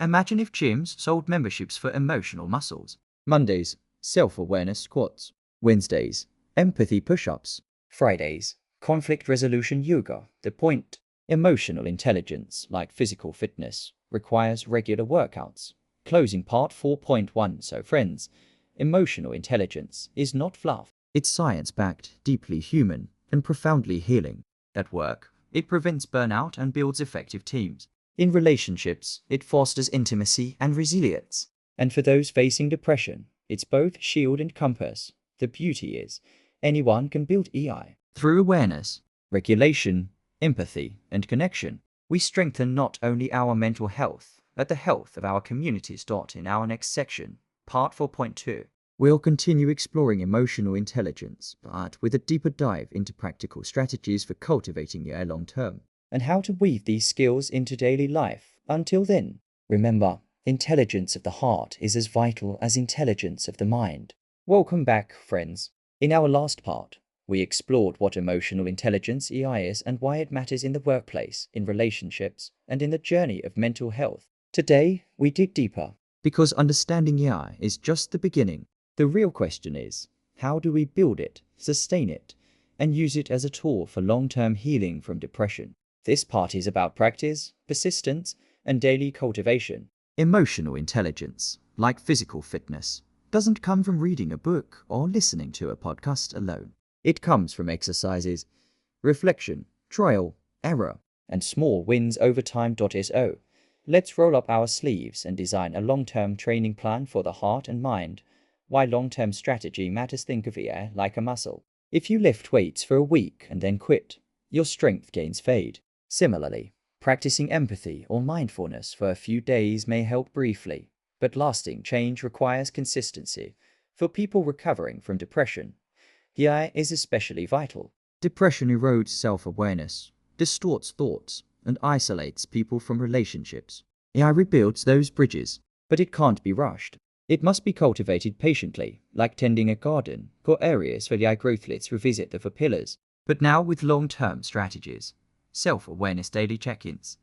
Imagine if gyms sold memberships for emotional muscles. Mondays, self-awareness squats. Wednesdays, empathy push-ups. Fridays, conflict resolution yoga. The point: emotional intelligence, like physical fitness, requires regular workouts. Closing part 4.1. So friends, emotional intelligence is not fluff. It's science-backed, deeply human, and profoundly healing. At work, it prevents burnout and builds effective teams. In relationships, it fosters intimacy and resilience. And for those facing depression, it's both shield and compass. The beauty is, anyone can build EI. Through awareness, regulation, empathy, and connection, we strengthen not only our mental health, but the health of our communities. In our next section, part 4.2, we'll continue exploring emotional intelligence, but with a deeper dive into practical strategies for cultivating EI long-term, and how to weave these skills into daily life. Until then, remember, intelligence of the heart is as vital as intelligence of the mind. Welcome back, friends. In our last part, we explored what emotional intelligence EI is and why it matters in the workplace, in relationships, and in the journey of mental health. Today, we dig deeper, because understanding EI is just the beginning. The real question is, how do we build it, sustain it, and use it as a tool for long-term healing from depression? This part is about practice, persistence, and daily cultivation. Emotional intelligence, like physical fitness, doesn't come from reading a book or listening to a podcast alone. It comes from exercises, reflection, trial, error, and small wins over time. So, let's roll up our sleeves and design a long-term training plan for the heart and mind. Why long-term strategy matters. Think of EI like a muscle. If you lift weights for a week and then quit, your strength gains fade. Similarly, practicing empathy or mindfulness for a few days may help briefly, but lasting change requires consistency. For people recovering from depression, EI is especially vital. Depression erodes self-awareness, distorts thoughts, and isolates people from relationships. EI rebuilds those bridges, but it can't be rushed. It must be cultivated patiently, like tending a garden. Core areas for EI growth. Let's revisit the 4 pillars, but now with long-term strategies. Self-awareness daily check-ins.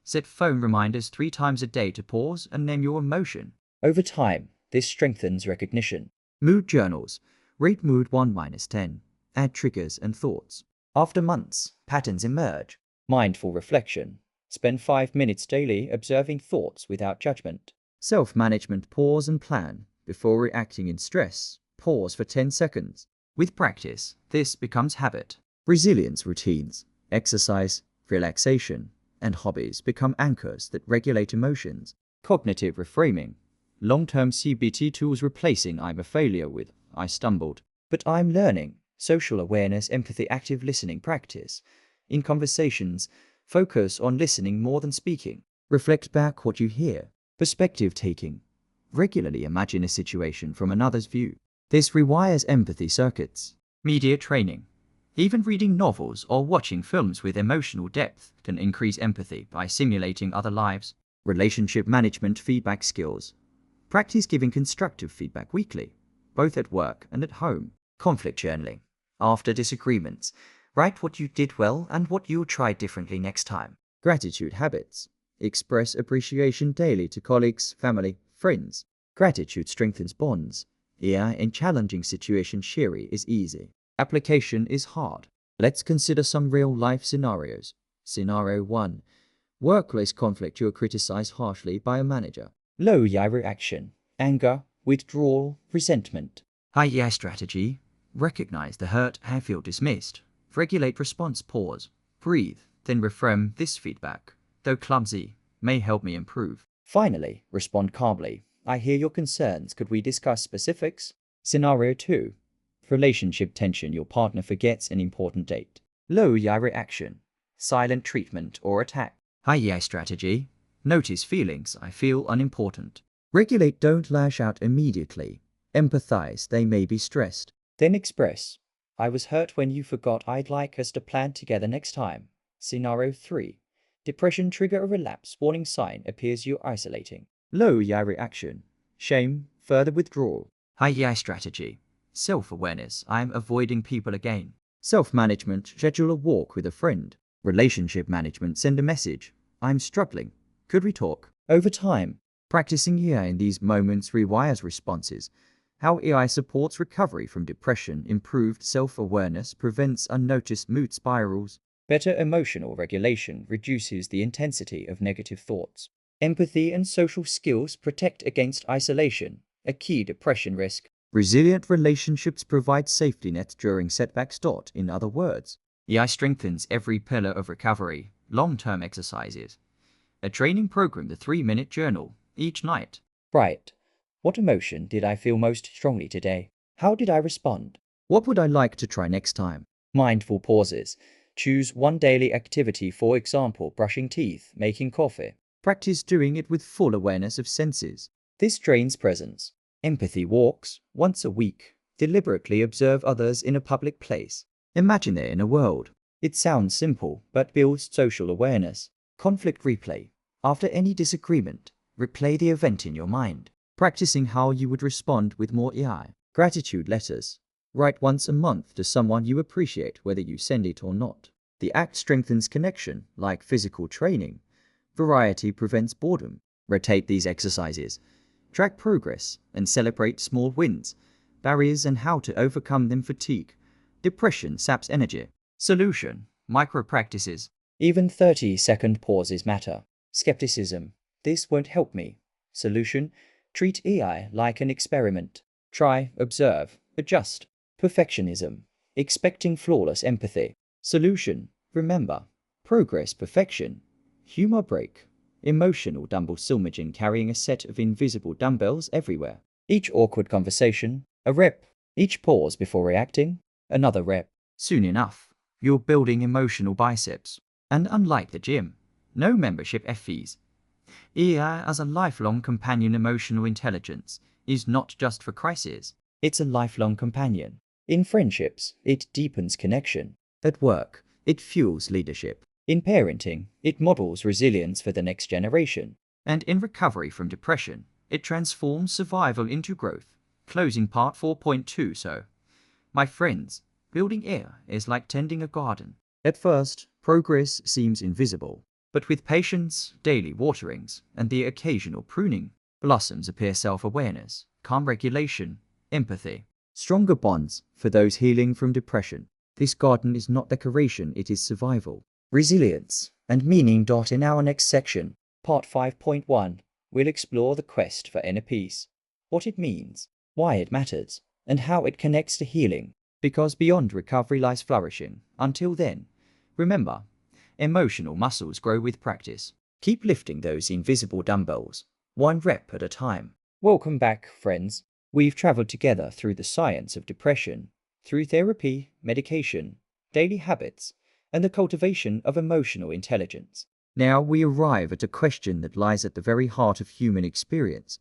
Set phone reminders 3 times a day to pause and name your emotion. Over time, this strengthens recognition. Mood journals. Rate mood 1-10. Add triggers and thoughts. After months, patterns emerge. Mindful reflection. Spend 5 minutes daily observing thoughts without judgment. Self-management. Pause and plan. Before reacting in stress, pause for 10 seconds. With practice, this becomes habit. Resilience routines. Exercise, relaxation, and hobbies become anchors that regulate emotions. Cognitive reframing. Long-term CBT tools replacing "I'm a failure" with "I stumbled, but I'm learning." Social awareness, empathy, active listening practice. In conversations, focus on listening more than speaking. Reflect back what you hear. Perspective taking. Regularly imagine a situation from another's view. This rewires empathy circuits. Media training. Even reading novels or watching films with emotional depth can increase empathy by simulating other lives. Relationship management, feedback skills. Practice giving constructive feedback weekly, both at work and at home. Conflict journaling. After disagreements, write what you did well and what you'll try differently next time. Gratitude habits. Express appreciation daily to colleagues, family, friends. Gratitude strengthens bonds. Yeah, in challenging situations, sharing is easy. Application is hard. Let's consider some real-life scenarios. Scenario 1. Workplace conflict. You are criticized harshly by a manager. Low EI reaction. Anger, withdrawal, resentment. High EI strategy. Recognize the hurt and feel dismissed. Regulate response. Pause. Breathe. Then reframe. This feedback, though clumsy, may help me improve. Finally, respond calmly. I hear your concerns. Could we discuss specifics? Scenario 2. Relationship tension. Your partner forgets an important date. Low EI reaction. Silent treatment or attack. High EI strategy. Notice feelings. I feel unimportant. Regulate. Don't lash out immediately. Empathize. They may be stressed. Then express. I was hurt when you forgot. I'd like us to plan together next time. Scenario 3. Depression trigger. A relapse. Warning sign appears. You're isolating. Low EI reaction. Shame. Further withdrawal. High EI strategy. Self-awareness. I'm avoiding people again. Self-management. Schedule a walk with a friend. Relationship management. Send a message. I'm struggling. Could we talk? Over time, practicing EI in these moments rewires responses. How EI supports recovery from depression. Improved self-awareness prevents unnoticed mood spirals. Better emotional regulation reduces the intensity of negative thoughts. Empathy and social skills protect against isolation, a key depression risk. Resilient relationships provide safety nets during setbacks. In other words, EI strengthens every pillar of recovery. Long-term exercises. A training program. The 3-minute journal. Each night. Right. What emotion did I feel most strongly today? How did I respond? What would I like to try next time? Mindful pauses. Choose one daily activity, for example, brushing teeth, making coffee. Practice doing it with full awareness of senses. This trains presence. Empathy walks. Once a week. Deliberately observe others in a public place. Imagine they're in a world. It sounds simple, but builds social awareness. Conflict replay. After any disagreement, replay the event in your mind, practicing how you would respond with more EI. Gratitude letters. Write once a month to someone you appreciate, whether you send it or not. The act strengthens connection, like physical training. Variety prevents boredom. Rotate these exercises. Track progress and celebrate small wins. Barriers and how to overcome them. Fatigue. Depression saps energy. Solution. Micro practices. Even 30-second pauses matter. Skepticism. This won't help me. Solution. Treat EI like an experiment. Try, observe, adjust. Perfectionism. Expecting flawless empathy. Solution. Remember. Progress. Perfection. Humor break. Emotional dumbbell. Imagine carrying a set of invisible dumbbells everywhere. Each awkward conversation, a rep. Each pause before reacting, another rep. Soon enough, you're building emotional biceps. And unlike the gym, no membership fees. EI as a lifelong companion. Emotional intelligence is not just for crises. It's a lifelong companion. In friendships, it deepens connection. At work, it fuels leadership. In parenting, it models resilience for the next generation. And in recovery from depression, it transforms survival into growth. Closing part 4.2. So, my friends, building EI is like tending a garden. At first, progress seems invisible. But with patience, daily waterings, and the occasional pruning, blossoms appear. Self-awareness, calm regulation, Empathy. Stronger bonds for those healing from depression. This garden is not decoration, it is survival. Resilience and meaning. In our next section, part 5.1, we'll explore the quest for inner peace, what it means, why it matters, and how it connects to healing. Because beyond recovery lies flourishing. Until then, remember, emotional muscles grow with practice. Keep lifting those invisible dumbbells, one rep at a time. Welcome back, friends. We've traveled together through the science of depression, through therapy, medication, daily habits, and the cultivation of emotional intelligence. Now we arrive at a question that lies at the very heart of human experience.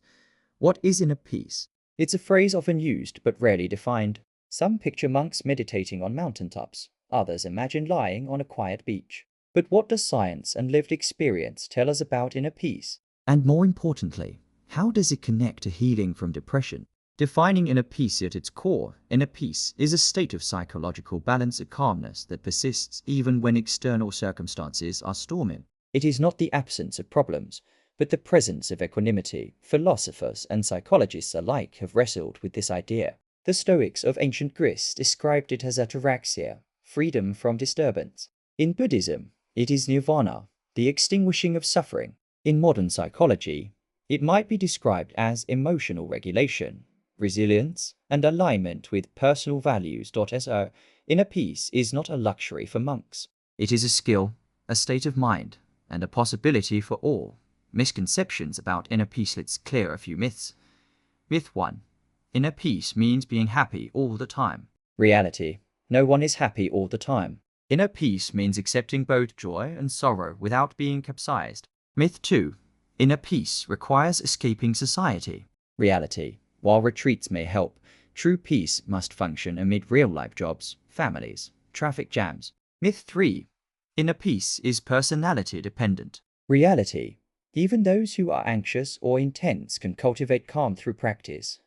What is inner peace? It's a phrase often used but rarely defined. Some picture monks meditating on mountaintops, others imagine lying on a quiet beach. But what does science and lived experience tell us about inner peace? And more importantly, how does it connect to healing from depression? Defining inner peace at its core, inner peace is a state of psychological balance and calmness that persists even when external circumstances are storming. It is not the absence of problems, but the presence of equanimity. Philosophers and psychologists alike have wrestled with this idea. The Stoics of ancient Greece described it as ataraxia, freedom from disturbance. In Buddhism, it is nirvana, the extinguishing of suffering. In modern psychology, it might be described as emotional regulation, resilience, and alignment with personal values. So, inner peace is not a luxury for monks. It is a skill, a state of mind, and a possibility for all. Misconceptions about inner peace. Let's clear a few myths. Myth 1. Inner peace means being happy all the time. Reality. No one is happy all the time. Inner peace means accepting both joy and sorrow without being capsized. Myth 2. Inner peace requires escaping society. Reality. While retreats may help, true peace must function amid real-life jobs, families, traffic jams. Myth 3. Inner peace is personality dependent. Reality. Even those who are anxious or intense can cultivate calm through practice.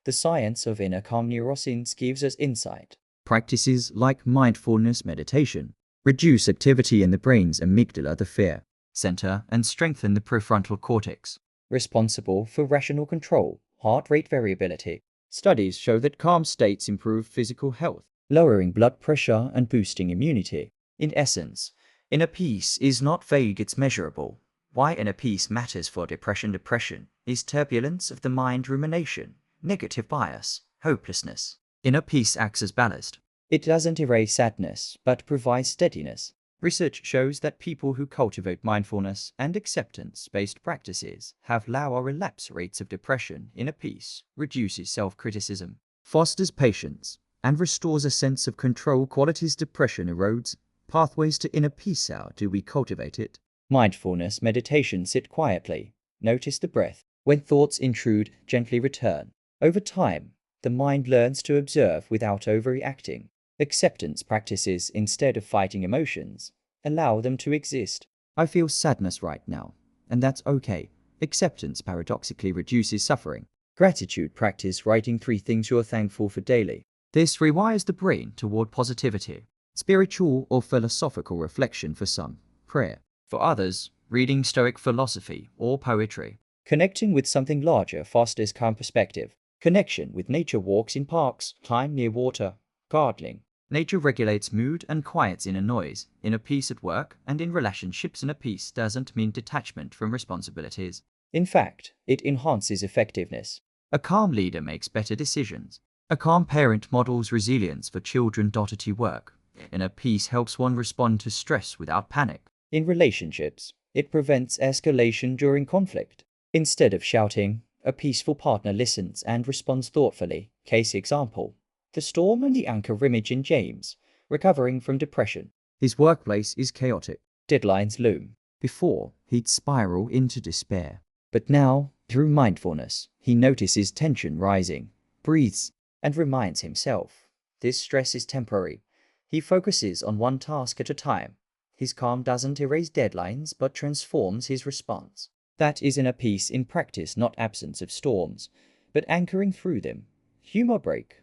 The science of inner calm neuroscience gives us insight. Practices like mindfulness meditation reduce activity in the brain's amygdala, the fear center, and strengthen the prefrontal cortex, responsible for rational control, heart rate variability. Studies show that calm states improve physical health, lowering blood pressure and boosting immunity. In essence, inner peace is not vague, it's measurable. Why inner peace matters for depression. Depression is turbulence of the mind, rumination, negative bias, hopelessness. Inner peace acts as ballast. It doesn't erase sadness, but provides steadiness. Research shows that people who cultivate mindfulness and acceptance-based practices have lower relapse rates of depression. Inner peace reduces self-criticism, fosters patience, and restores a sense of control. Qualities depression erodes. Pathways to inner peace. How do we cultivate it? Mindfulness meditation. Sit quietly. Notice the breath. When thoughts intrude, gently return. Over time, the mind learns to observe without overreacting. Acceptance practices, instead of fighting emotions, allow them to exist. I feel sadness right now, and that's okay. Acceptance paradoxically reduces suffering. Gratitude practice, writing 3 things you're thankful for daily. This rewires the brain toward positivity. Spiritual or philosophical reflection for some, prayer. For others, reading Stoic philosophy or poetry. Connecting with something larger fosters calm perspective. Connection with nature, walks in parks, time near water, gardening. Nature regulates mood and quiets inner noise. Inner peace at work and in relationships. Inner peace doesn't mean detachment from responsibilities. In fact, it enhances effectiveness. A calm leader makes better decisions. A calm parent models resilience for children. At work, inner peace helps one respond to stress without panic. In relationships, it prevents escalation during conflict. Instead of shouting, a peaceful partner listens and responds thoughtfully. Case example: the storm and the anchor image in James, recovering from depression. His workplace is chaotic. Deadlines loom. Before, he'd spiral into despair. But now, through mindfulness, he notices tension rising, breathes, and reminds himself, this stress is temporary. He focuses on one task at a time. His calm doesn't erase deadlines, but transforms his response. That is inner peace in practice, not absence of storms, but anchoring through them. Humor break.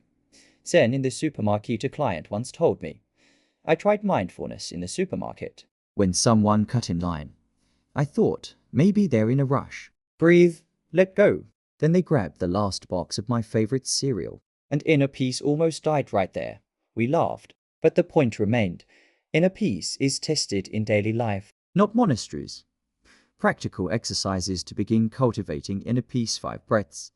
Zen in the supermarket. A client once told me, I tried mindfulness in the supermarket. When someone cut in line, I thought, maybe they're in a rush. Breathe, let go. Then they grabbed the last box of my favorite cereal. And inner peace almost died right there. We laughed. But the point remained. Inner peace is tested in daily life, not monasteries. Practical exercises to begin cultivating inner peace. 5 breaths.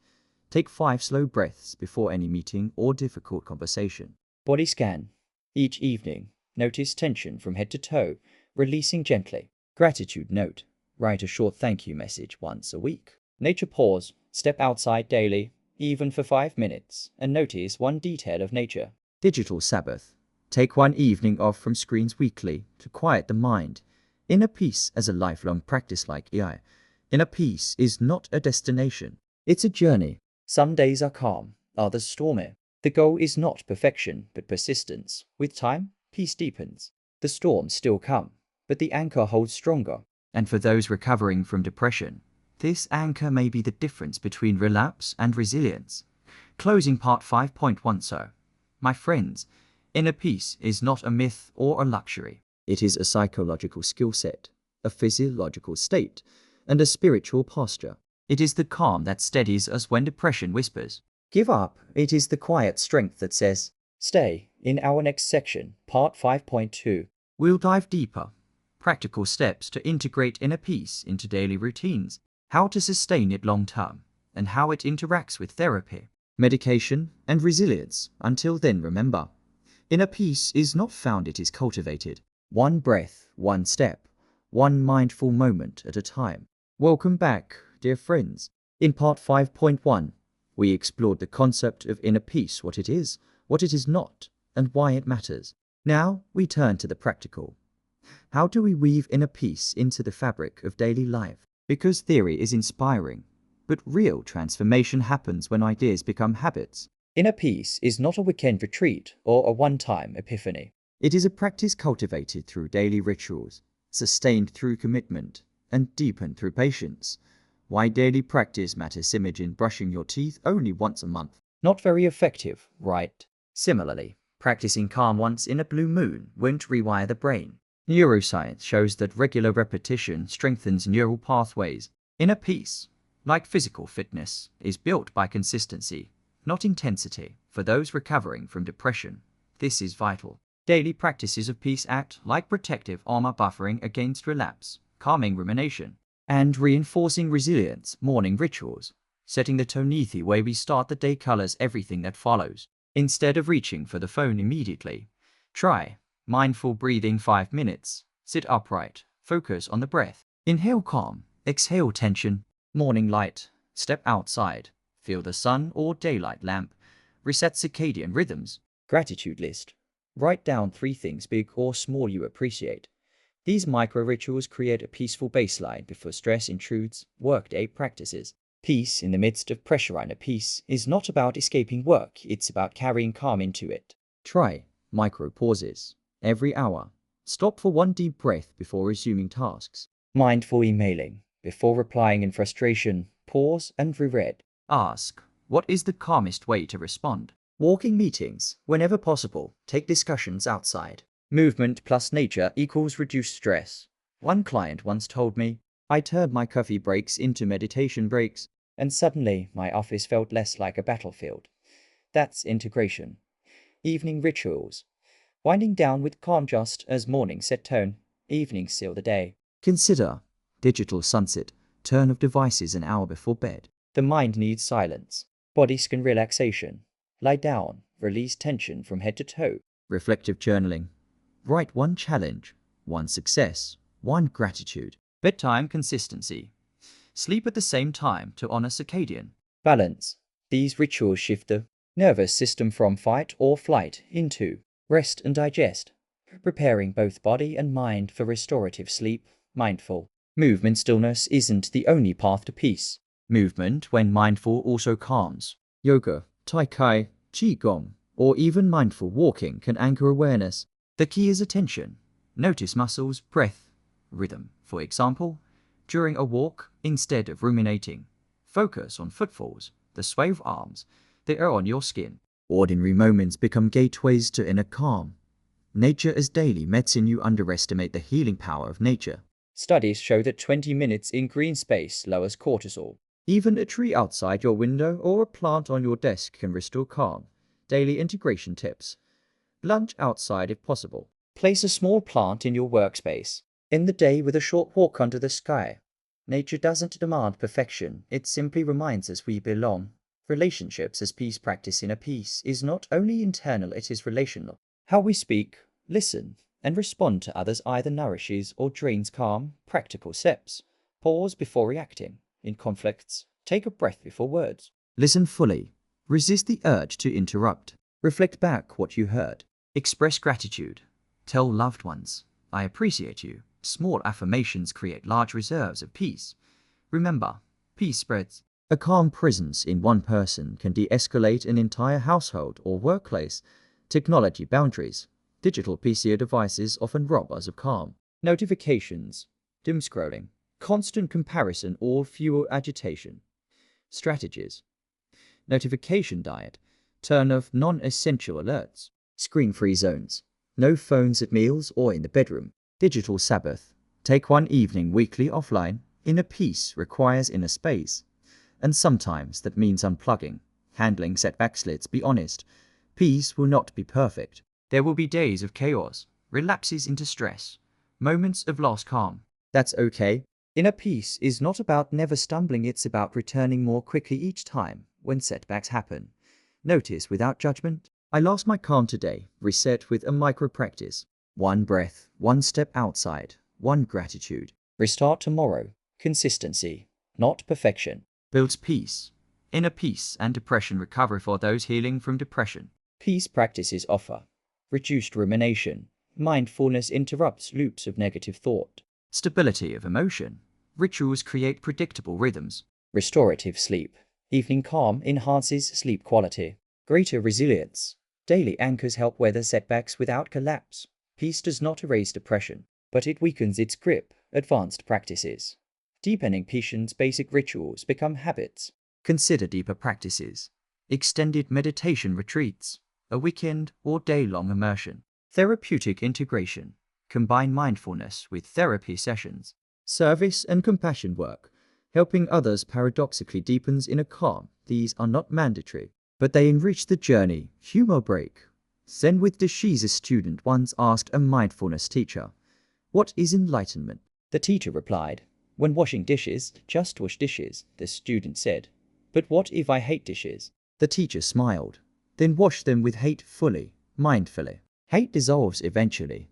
Take 5 slow breaths before any meeting or difficult conversation. Body scan. Each evening, notice tension from head to toe, releasing gently. Gratitude note. Write a short thank you message once a week. Nature pause. Step outside daily, even for 5 minutes, and notice one detail of nature. Digital Sabbath. Take 1 evening off from screens weekly to quiet the mind. Inner peace as a lifelong practice like AI. Inner peace is not a destination. It's a journey. Some days are calm, others stormy. The goal is not perfection, but persistence. With time, peace deepens. The storms still come, but the anchor holds stronger. And for those recovering from depression, this anchor may be the difference between relapse and resilience. Closing part 5.1. So, my friends, inner peace is not a myth or a luxury. It is a psychological skill set, a physiological state, and a spiritual posture. It is the calm that steadies us when depression whispers, "Give up." It is the quiet strength that says, "Stay." In our next section, part 5.2, we'll dive deeper. Practical steps to integrate inner peace into daily routines, how to sustain it long term, and how it interacts with therapy, medication, and resilience. Until then, remember, inner peace is not found, it is cultivated. 1 breath, 1 step, 1 mindful moment at a time. Welcome back, dear friends. In part 5.1, we explored the concept of inner peace, what it is not, and why it matters. Now we turn to the practical. How do we weave inner peace into the fabric of daily life? Because theory is inspiring, but real transformation happens when ideas become habits. Inner peace is not a weekend retreat or a one-time epiphany. It is a practice cultivated through daily rituals, sustained through commitment, and deepened through patience. Why daily practice matters. Imagine brushing your teeth only once a month. Not very effective, right? Similarly, practicing calm once in a blue moon won't rewire the brain. Neuroscience shows that regular repetition strengthens neural pathways. Inner peace, like physical fitness, is built by consistency, not intensity. For those recovering from depression, this is vital. Daily practices of peace act like protective armor, buffering against relapse, calming rumination, and reinforcing resilience. Morning rituals, setting the tone. The way we start the day colors everything that follows. Instead of reaching for the phone immediately, try mindful breathing. 5 minutes. Sit upright, focus on the breath. Inhale calm, exhale tension. Morning light, step outside, feel the sun or daylight lamp. Reset circadian rhythms. Gratitude list. Write down 3 things, big or small, you appreciate. These micro rituals create a peaceful baseline before stress intrudes. Workday practices. Peace in the midst of pressure. Inner peace is not about escaping work, it's about carrying calm into it. Try micro pauses. Every hour, stop for 1 deep breath before resuming tasks. Mindful emailing. Before replying in frustration, pause and reread. Ask, what is the calmest way to respond? Walking meetings. Whenever possible, take discussions outside. Movement plus nature equals reduced stress. One client once told me, I turned my coffee breaks into meditation breaks, and suddenly my office felt less like a battlefield. That's integration. Evening rituals. Winding down with calm just as morning set tone, evenings seal the day. Consider digital sunset, turn of devices an hour before bed. The mind needs silence. Body scan relaxation. Lie down, release tension from head to toe. Reflective journaling. Write 1 challenge, 1 success, 1 gratitude. Bedtime consistency. Sleep at the same time to honor circadian balance. These rituals shift the nervous system from fight or flight into rest and digest, preparing both body and mind for restorative sleep. Mindful movement. Stillness isn't the only path to peace. Movement, when mindful, also calms. Yoga, Tai Chi, Qigong, or even mindful walking can anchor awareness. The key is attention. Notice muscles, breath, rhythm. For example, during a walk, instead of ruminating, focus on footfalls, the sway of arms, the air on your skin. Ordinary moments become gateways to inner calm. Nature as daily medicine. You underestimate the healing power of nature. Studies show that 20 minutes in green space lowers cortisol, Even a tree outside your window or a plant on your desk can restore calm. Daily integration tips. Lunch outside if possible. Place a small plant in your workspace. End the day with a short walk under the sky. Nature doesn't demand perfection, it simply reminds us we belong. Relationships as peace practice. Inner peace is not only internal, it is relational. How we speak, listen, and respond to others either nourishes or drains calm. Practical steps. Pause before reacting. In conflicts, take a breath before words. Listen fully. Resist the urge to interrupt. Reflect back what you heard. Express gratitude. Tell loved ones, I appreciate you. Small affirmations create large reserves of peace. Remember, peace spreads. A calm presence in one person can de-escalate an entire household or workplace. Technology boundaries. Digital PC devices often rob us of calm. Notifications. Doom scrolling. Constant comparison or fuel agitation. Strategies. Notification diet. Turn off non-essential alerts. Screen-free zones. No phones at meals or in the bedroom. Digital Sabbath. Take one evening weekly offline. Inner peace requires inner space. And sometimes that means unplugging. Handling setbacks. Let's be honest. Peace will not be perfect. There will be days of chaos, relapses into stress, moments of lost calm. That's okay. Inner peace is not about never stumbling, it's about returning more quickly each time when setbacks happen. Notice without judgment. I lost my calm today. Reset with a micro practice. One breath, one step outside, one gratitude. Restart tomorrow. Consistency, not perfection, builds peace. Inner peace and depression recovery for those healing from depression. Peace practices offer reduced rumination. Mindfulness interrupts loops of negative thought. Stability of emotion. Rituals create predictable rhythms. Restorative sleep. Evening calm enhances sleep quality. Greater resilience. Daily anchors help weather setbacks without collapse. Peace does not erase depression, but it weakens its grip. Advanced practices. Deepening patience. Basic rituals become habits. Consider deeper practices. Extended meditation retreats. A weekend or day-long immersion. Therapeutic integration. Combine mindfulness with therapy sessions. Service and compassion work. Helping others paradoxically deepens inner calm. These are not mandatory, but they enrich the journey. Humor break. Zen with Dashi's. A student once asked a mindfulness teacher, "What is enlightenment?" The teacher replied, "When washing dishes, just wash dishes." The student said, "But what if I hate dishes?" The teacher smiled. "Then wash them with hate fully, mindfully. Hate dissolves eventually."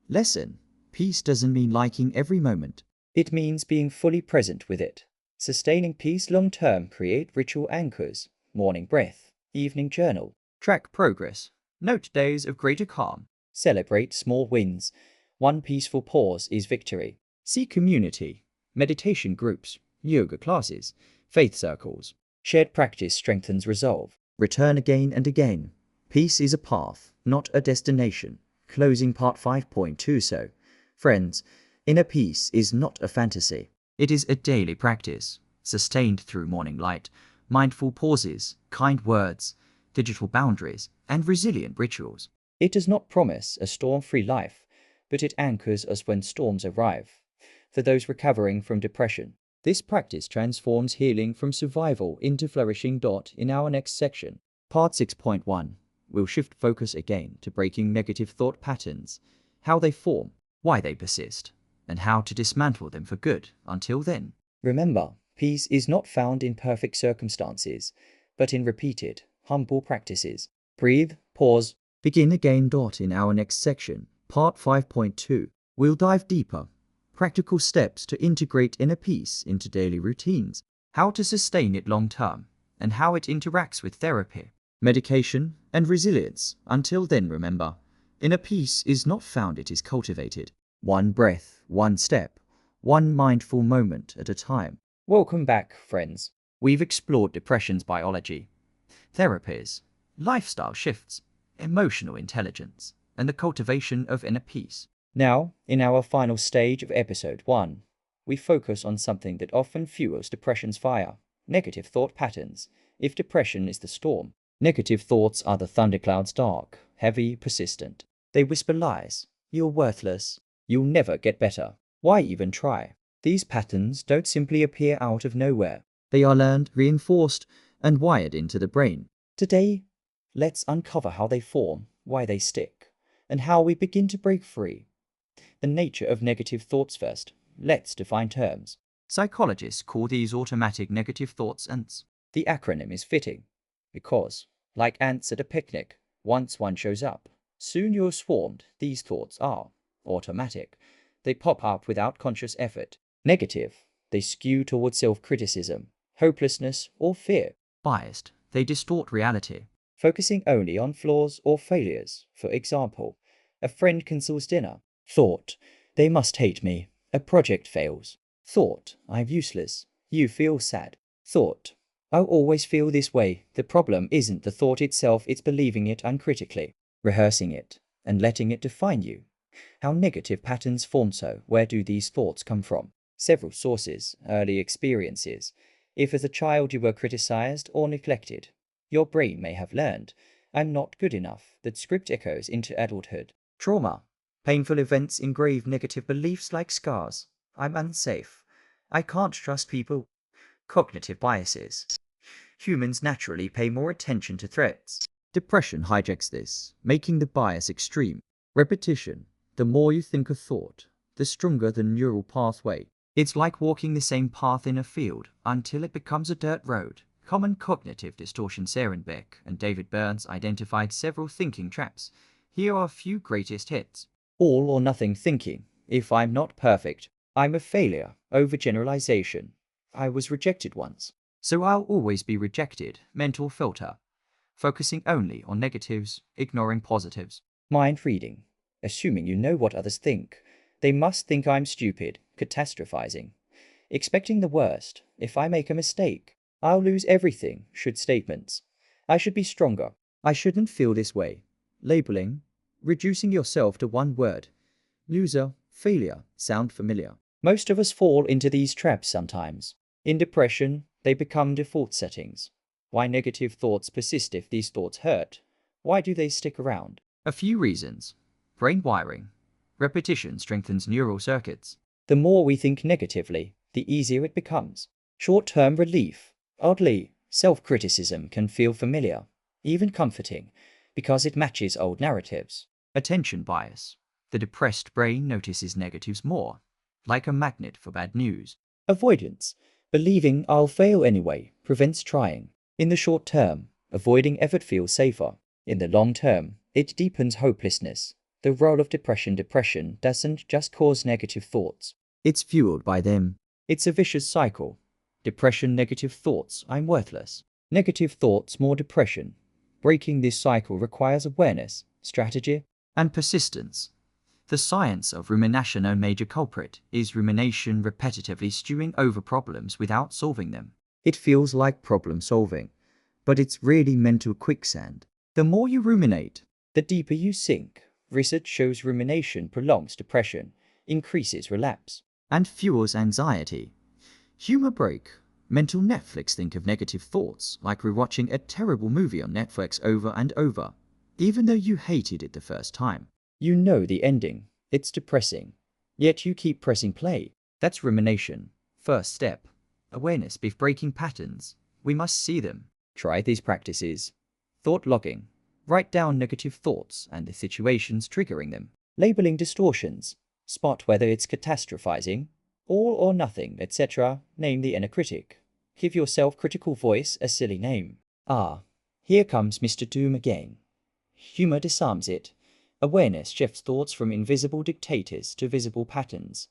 Lesson. Peace doesn't mean liking every moment. It means being fully present with it. Sustaining peace long-term. Create ritual anchors. Morning breath. Evening journal. Track progress. Note days of greater calm. Celebrate small wins. One peaceful pause is victory. Seek community. Meditation groups. Yoga classes. Faith circles. Shared practice strengthens resolve. Return again and again. Peace is a path, not a destination. Closing part 5.2. So, friends, inner peace is not a fantasy. It is a daily practice, sustained through morning light, mindful pauses, kind words, digital boundaries, and resilient rituals. It does not promise a storm-free life, but it anchors us when storms arrive. For those recovering from depression, this practice transforms healing from survival into flourishing. In our next section, part 6.1, we'll shift focus again to breaking negative thought patterns, how they form, why they persist, and how to dismantle them for good. Until then, remember, peace is not found in perfect circumstances, but in repeated, humble practices. Breathe, pause, begin again. In our next section, part 5.2, we'll dive deeper. Practical steps to integrate inner peace into daily routines, how to sustain it long-term, and how it interacts with therapy, medication, and resilience. Until then, remember, inner peace is not found, it is cultivated. One breath, one step, one mindful moment at a time. Welcome back, friends. We've explored depression's biology, therapies, lifestyle shifts, emotional intelligence, and the cultivation of inner peace. Now, in our final stage of episode 1, we focus on something that often fuels depression's fire: negative thought patterns. If depression is the storm, negative thoughts are the thunderclouds, dark, heavy, persistent. They whisper lies. You're worthless. You'll never get better. Why even try? These patterns don't simply appear out of nowhere. They are learned, reinforced, and wired into the brain. Today, let's uncover how they form, why they stick, and how we begin to break free. The nature of negative thoughts first. Let's define terms. Psychologists call these automatic negative thoughts ants. The acronym is fitting, because, like ants at a picnic, once one shows up, soon you're swarmed. These thoughts are automatic. They pop up without conscious effort. Negative. They skew towards self-criticism, hopelessness, or fear. Biased. They distort reality, focusing only on flaws or failures. For example, a friend cancels dinner. Thought, they must hate me. A project fails. Thought, I'm useless. You feel sad. Thought, I'll always feel this way. The problem isn't the thought itself, it's believing it uncritically, rehearsing it, and letting it define you. How negative patterns form. So, where do these thoughts come from? Several sources. Early experiences. If as a child you were criticized or neglected, your brain may have learned, I'm not good enough. That script echoes into adulthood. Trauma. Painful events engrave negative beliefs like scars. I'm unsafe. I can't trust people. Cognitive biases. Humans naturally pay more attention to threats. Depression hijacks this, making the bias extreme. Repetition. The more you think a thought, the stronger the neural pathway. It's like walking the same path in a field until it becomes a dirt road. Common cognitive distortion. Beck and David Burns identified several thinking traps. Here are a few greatest hits. All or nothing thinking. If I'm not perfect, I'm a failure. Overgeneralization. I was rejected once, so I'll always be rejected. Mental filter. Focusing only on negatives, ignoring positives. Mind reading. Assuming you know what others think. They must think I'm stupid. Catastrophizing. Expecting the worst. If I make a mistake, I'll lose everything. Should statements. I should be stronger. I shouldn't feel this way. Labeling. Reducing yourself to one word. Loser, failure. Sound familiar? Most of us fall into these traps sometimes. In depression, they become default settings. Why negative thoughts persist. If these thoughts hurt, why do they stick around? A few reasons. Brain wiring. Repetition strengthens neural circuits. The more we think negatively, the easier it becomes. Short-term relief. Oddly, self-criticism can feel familiar, even comforting, because it matches old narratives. Attention bias. The depressed brain notices negatives more, like a magnet for bad news. Avoidance. Believing I'll fail anyway prevents trying. In the short term, avoiding effort feels safer. In the long term, it deepens hopelessness. The role of depression. Depression doesn't just cause negative thoughts. It's fueled by them. It's a vicious cycle. Depression, negative thoughts, I'm worthless. Negative thoughts, more depression. Breaking this cycle requires awareness, strategy, and persistence. The science of rumination. A major culprit is rumination, repetitively stewing over problems without solving them. It feels like problem solving, but it's really mental quicksand. The more you ruminate, the deeper you sink. Research shows rumination prolongs depression, increases relapse, and fuels anxiety. Humor break. Mental Netflix. Think of negative thoughts like rewatching a terrible movie on Netflix over and over, even though you hated it the first time. You know the ending. It's depressing, yet you keep pressing play. That's rumination. First step. Awareness. Beef breaking patterns. We must see them. Try these practices. Thought logging. Write down negative thoughts and the situations triggering them. Labeling distortions. Spot whether it's catastrophizing, all or nothing, etc. Name the inner critic. Give your self-critical voice a silly name. Ah, here comes Mr. Doom again. Humor disarms it. Awareness shifts thoughts from invisible dictators to visible patterns.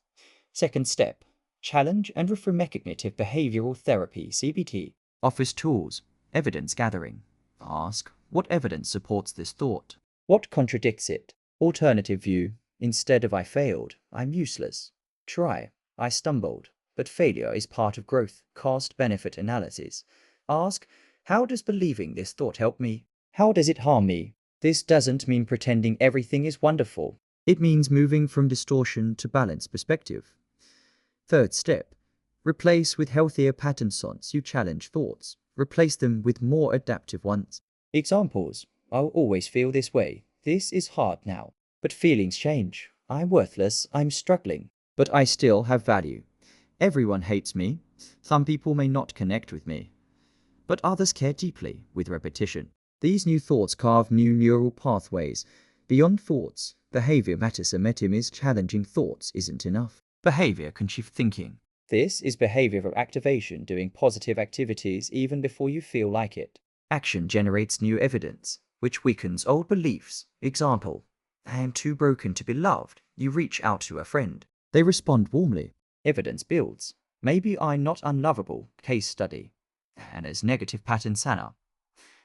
Second step. Challenge and reframe. Cognitive behavioral therapy (CBT) offers tools. Evidence gathering. Ask, what evidence supports this thought? What contradicts it? Alternative view. Instead of I failed, I'm useless. Try, I stumbled, but failure is part of growth. Cost-benefit analysis. Ask, how does believing this thought help me? How does it harm me? This doesn't mean pretending everything is wonderful. It means moving from distortion to balanced perspective. Third step. Replace with healthier patterns. Once you challenge thoughts, replace them with more adaptive ones. Examples. I'll always feel this way. This is hard now. But feelings change. I'm worthless. I'm struggling. But I still have value. Everyone hates me. Some people may not connect with me, but others care deeply with repetition. These new thoughts carve new neural pathways. Beyond thoughts, behavior matters. A metim is challenging thoughts isn't enough. Behavior can shift thinking. This is behavioral activation, doing positive activities even before you feel like it. Action generates new evidence, which weakens old beliefs. Example: I am too broken to be loved. You reach out to a friend. They respond warmly. Evidence builds. Maybe I'm not unlovable. Case study. Anna's negative pattern. Sana,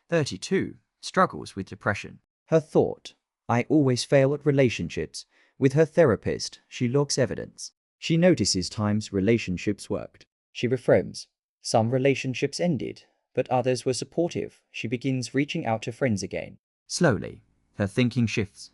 32, struggles with depression. Her thought: I always fail at relationships. With her therapist, she logs evidence. She notices times relationships worked. She reframes. Some relationships ended, but others were supportive. She begins reaching out to friends again. Slowly, her thinking shifts.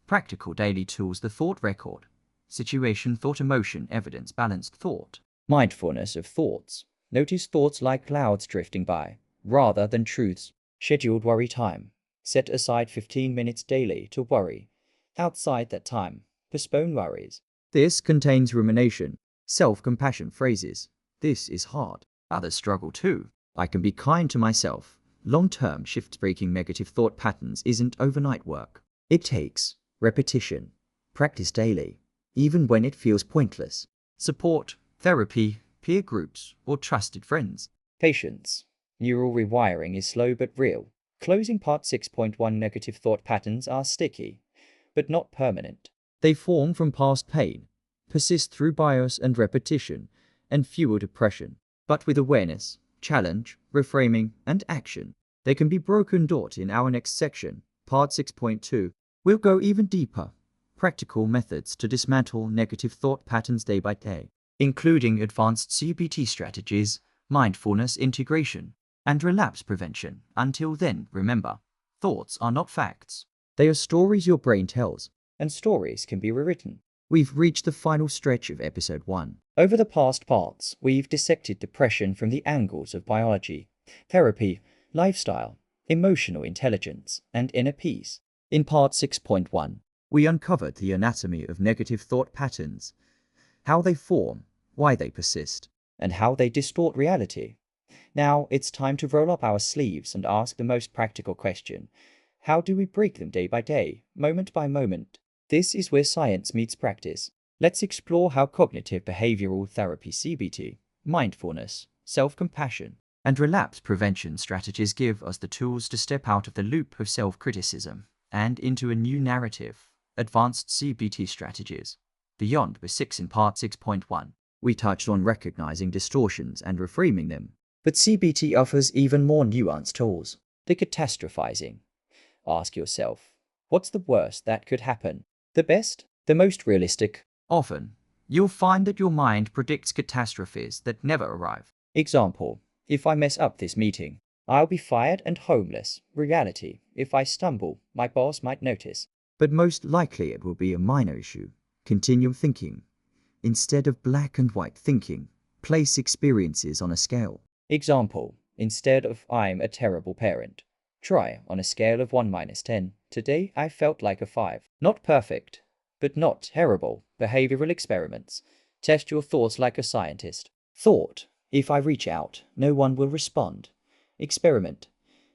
Practical daily tools: the thought record. Situation, thought, emotion, evidence, balanced thought. Mindfulness of thoughts. Notice thoughts like clouds drifting by, rather than truths. Scheduled worry time. Set aside 15 minutes daily to worry. Outside that time, postpone worries. This contains rumination. Self-compassion phrases. This is hard. Others struggle too. I can be kind to myself. Long-term shift. Breaking negative thought patterns isn't overnight work. It takes repetition. Practice daily, even when it feels pointless. Support, therapy, peer groups, or trusted friends. Patience. Neural rewiring is slow but real. Closing part 6.1. Negative thought patterns are sticky, but not permanent. They form from past pain, persist through bias and repetition, and fuel depression. But with awareness, challenge, reframing, and action, they can be broken. In our next section, part 6.2, we'll go even deeper. Practical methods to dismantle negative thought patterns day by day, including advanced CBT strategies, mindfulness integration, and relapse prevention. Until then, remember, thoughts are not facts. They are stories your brain tells, and stories can be rewritten. We've reached the final stretch of episode 1. Over the past parts, we've dissected depression from the angles of biology, therapy, lifestyle, emotional intelligence, and inner peace. In part 6.1, we uncovered the anatomy of negative thought patterns, how they form, why they persist, and how they distort reality. Now it's time to roll up our sleeves and ask the most practical question: how do we break them day by day, moment by moment? This is where science meets practice. Let's explore how cognitive behavioral therapy, CBT, mindfulness, self-compassion, and relapse prevention strategies give us the tools to step out of the loop of self-criticism and into a new narrative. Advanced CBT strategies. Beyond the 6 in part 6.1, we touched on recognizing distortions and reframing them. But CBT offers even more nuanced tools. The catastrophizing. Ask yourself, what's the worst that could happen? The best? The most realistic? Often, you'll find that your mind predicts catastrophes that never arrive. Example: if I mess up this meeting, I'll be fired and homeless. Reality: if I stumble, my boss might notice. But most likely it will be a minor issue. Continuum thinking. Instead of black and white thinking, place experiences on a scale. Example: instead of I'm a terrible parent, try on a scale of 1-10. Today I felt like a 5. Not perfect, but not terrible. Behavioral experiments. Test your thoughts like a scientist. Thought: if I reach out, no one will respond. Experiment: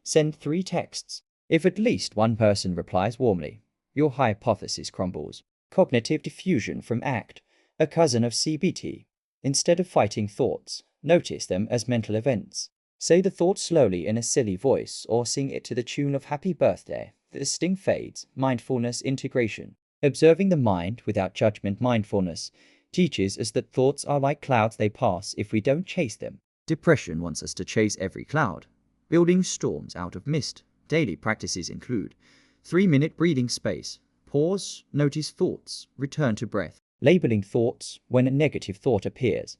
send 3 texts. If at least one person replies warmly, your hypothesis crumbles. Cognitive diffusion from ACT, a cousin of CBT. Instead of fighting thoughts, notice them as mental events. Say the thought slowly in a silly voice or sing it to the tune of Happy Birthday. The sting fades. Mindfulness integration. Observing the mind without judgment. Mindfulness teaches us that thoughts are like clouds, they pass if we don't chase them. Depression wants us to chase every cloud, building storms out of mist. Daily practices include 3-minute breathing space. Pause, notice thoughts, return to breath. Labeling thoughts when a negative thought appears.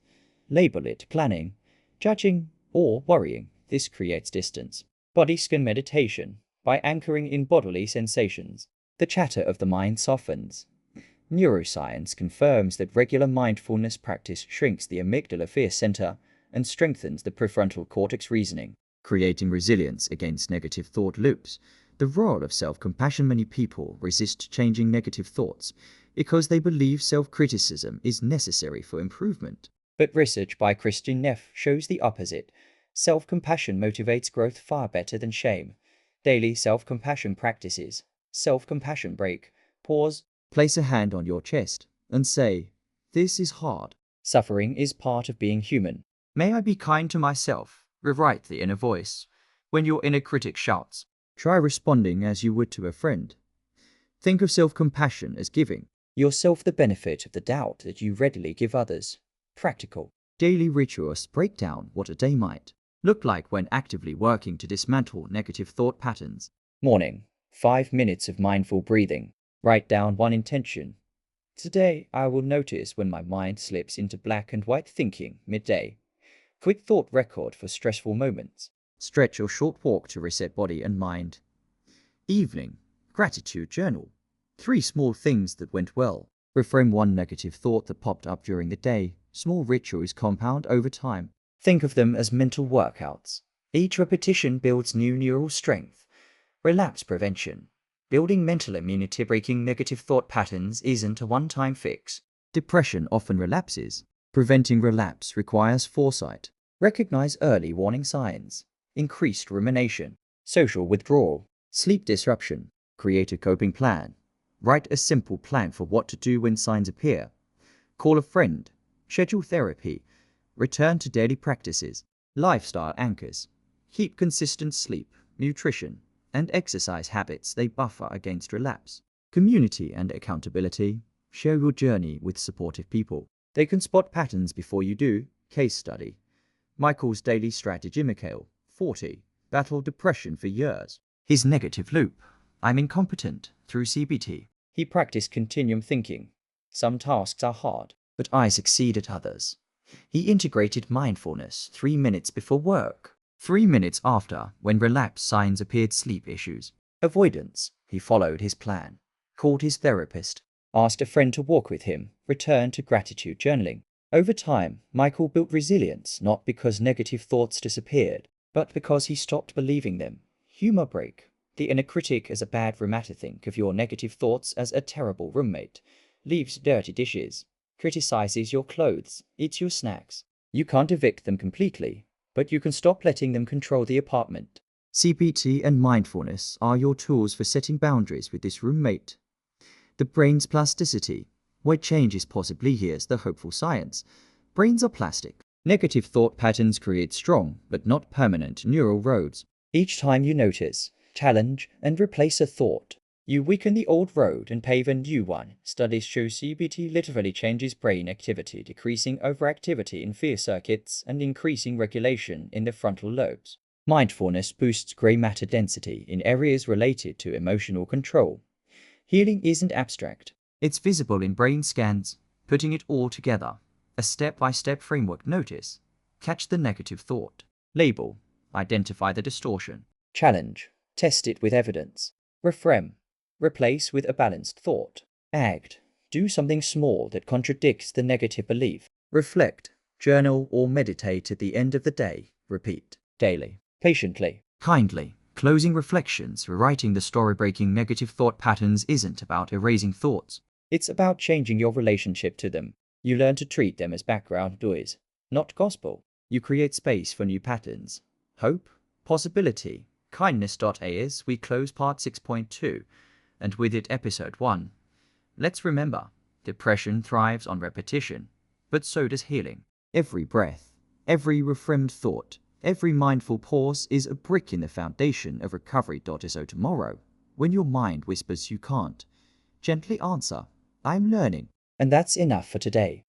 Label it planning, judging, or worrying. This creates distance. Body scan meditation. By anchoring in bodily sensations, the chatter of the mind softens. Neuroscience confirms that regular mindfulness practice shrinks the amygdala fear center and strengthens the prefrontal cortex reasoning, creating resilience against negative thought loops. The role of self-compassion. Many people resist changing negative thoughts because they believe self-criticism is necessary for improvement. But research by Christian Neff shows the opposite. Self-compassion motivates growth far better than shame. Daily self-compassion practices. Self-compassion break. Pause. Place a hand on your chest and say, "This is hard. Suffering is part of being human. May I be kind to myself." Rewrite the inner voice. When your inner critic shouts, try responding as you would to a friend. Think of self-compassion as giving yourself the benefit of the doubt that you readily give others. Practical. Daily rituals break down what a day might look like when actively working to dismantle negative thought patterns. Morning. 5 minutes of mindful breathing. Write down one intention. Today, I will notice when my mind slips into black and white thinking. Midday. Quick thought record for stressful moments. Stretch or short walk to reset body and mind. Evening. Gratitude journal. 3 small things that went well. Reframe one negative thought that popped up during the day. Small rituals compound over time. Think of them as mental workouts. Each repetition builds new neural strength. Relapse prevention. Building mental immunity. Breaking negative thought patterns isn't a one-time fix. Depression often relapses. Preventing relapse requires foresight. Recognize early warning signs. Increased rumination. Social withdrawal. Sleep disruption. Create a coping plan. Write a simple plan for what to do when signs appear. Call a friend. Schedule therapy. Return to daily practices. Lifestyle anchors. Keep consistent sleep, nutrition, and exercise habits. They buffer against relapse. Community and accountability. Share your journey with supportive people. They can spot patterns before you do. Case study. Michael's daily strategy. Mikhail, 40, battled depression for years. His negative loop. I'm incompetent. Through CBT. He practiced continuum thinking. Some tasks are hard, but I succeed at others. He integrated mindfulness 3 minutes before work. 3 minutes after, when relapse signs appeared. Sleep issues. Avoidance. He followed his plan. Called his therapist. Asked a friend to walk with him. Returned to gratitude journaling. Over time, Michael built resilience not because negative thoughts disappeared, but because he stopped believing them. Humor break. The inner critic is a bad roommate. Think of your negative thoughts as a terrible roommate. Leaves dirty dishes. Criticizes your clothes. Eats your snacks. You can't evict them completely, but you can stop letting them control the apartment. CBT and mindfulness are your tools for setting boundaries with this roommate. The brain's plasticity. Where change is possibly. Here's the hopeful science. Brains are plastic. Negative thought patterns create strong, but not permanent, neural roads. Each time you notice, challenge, and replace a thought, you weaken the old road and pave a new one. Studies show CBT literally changes brain activity, decreasing overactivity in fear circuits and increasing regulation in the frontal lobes. Mindfulness boosts gray matter density in areas related to emotional control. Healing isn't abstract. It's visible in brain scans. Putting it all together. A step-by-step framework. Notice. Catch the negative thought. Label. Identify the distortion. Challenge. Test it with evidence. Reframe. Replace with a balanced thought. Act. Do something small that contradicts the negative belief. Reflect. Journal or meditate at the end of the day. Repeat. Daily. Patiently. Kindly. Closing reflections. Rewriting the story. Breaking negative thought patterns isn't about erasing thoughts. It's about changing your relationship to them. You learn to treat them as background noise, not gospel. You create space for new patterns. Hope, possibility, kindness. As we close part 6.2, and with it episode 1. Let's remember, depression thrives on repetition, but so does healing. Every breath, every reframed thought, every mindful pause is a brick in the foundation of recovery. So tomorrow, when your mind whispers you can't, gently answer, I'm learning. And that's enough for today.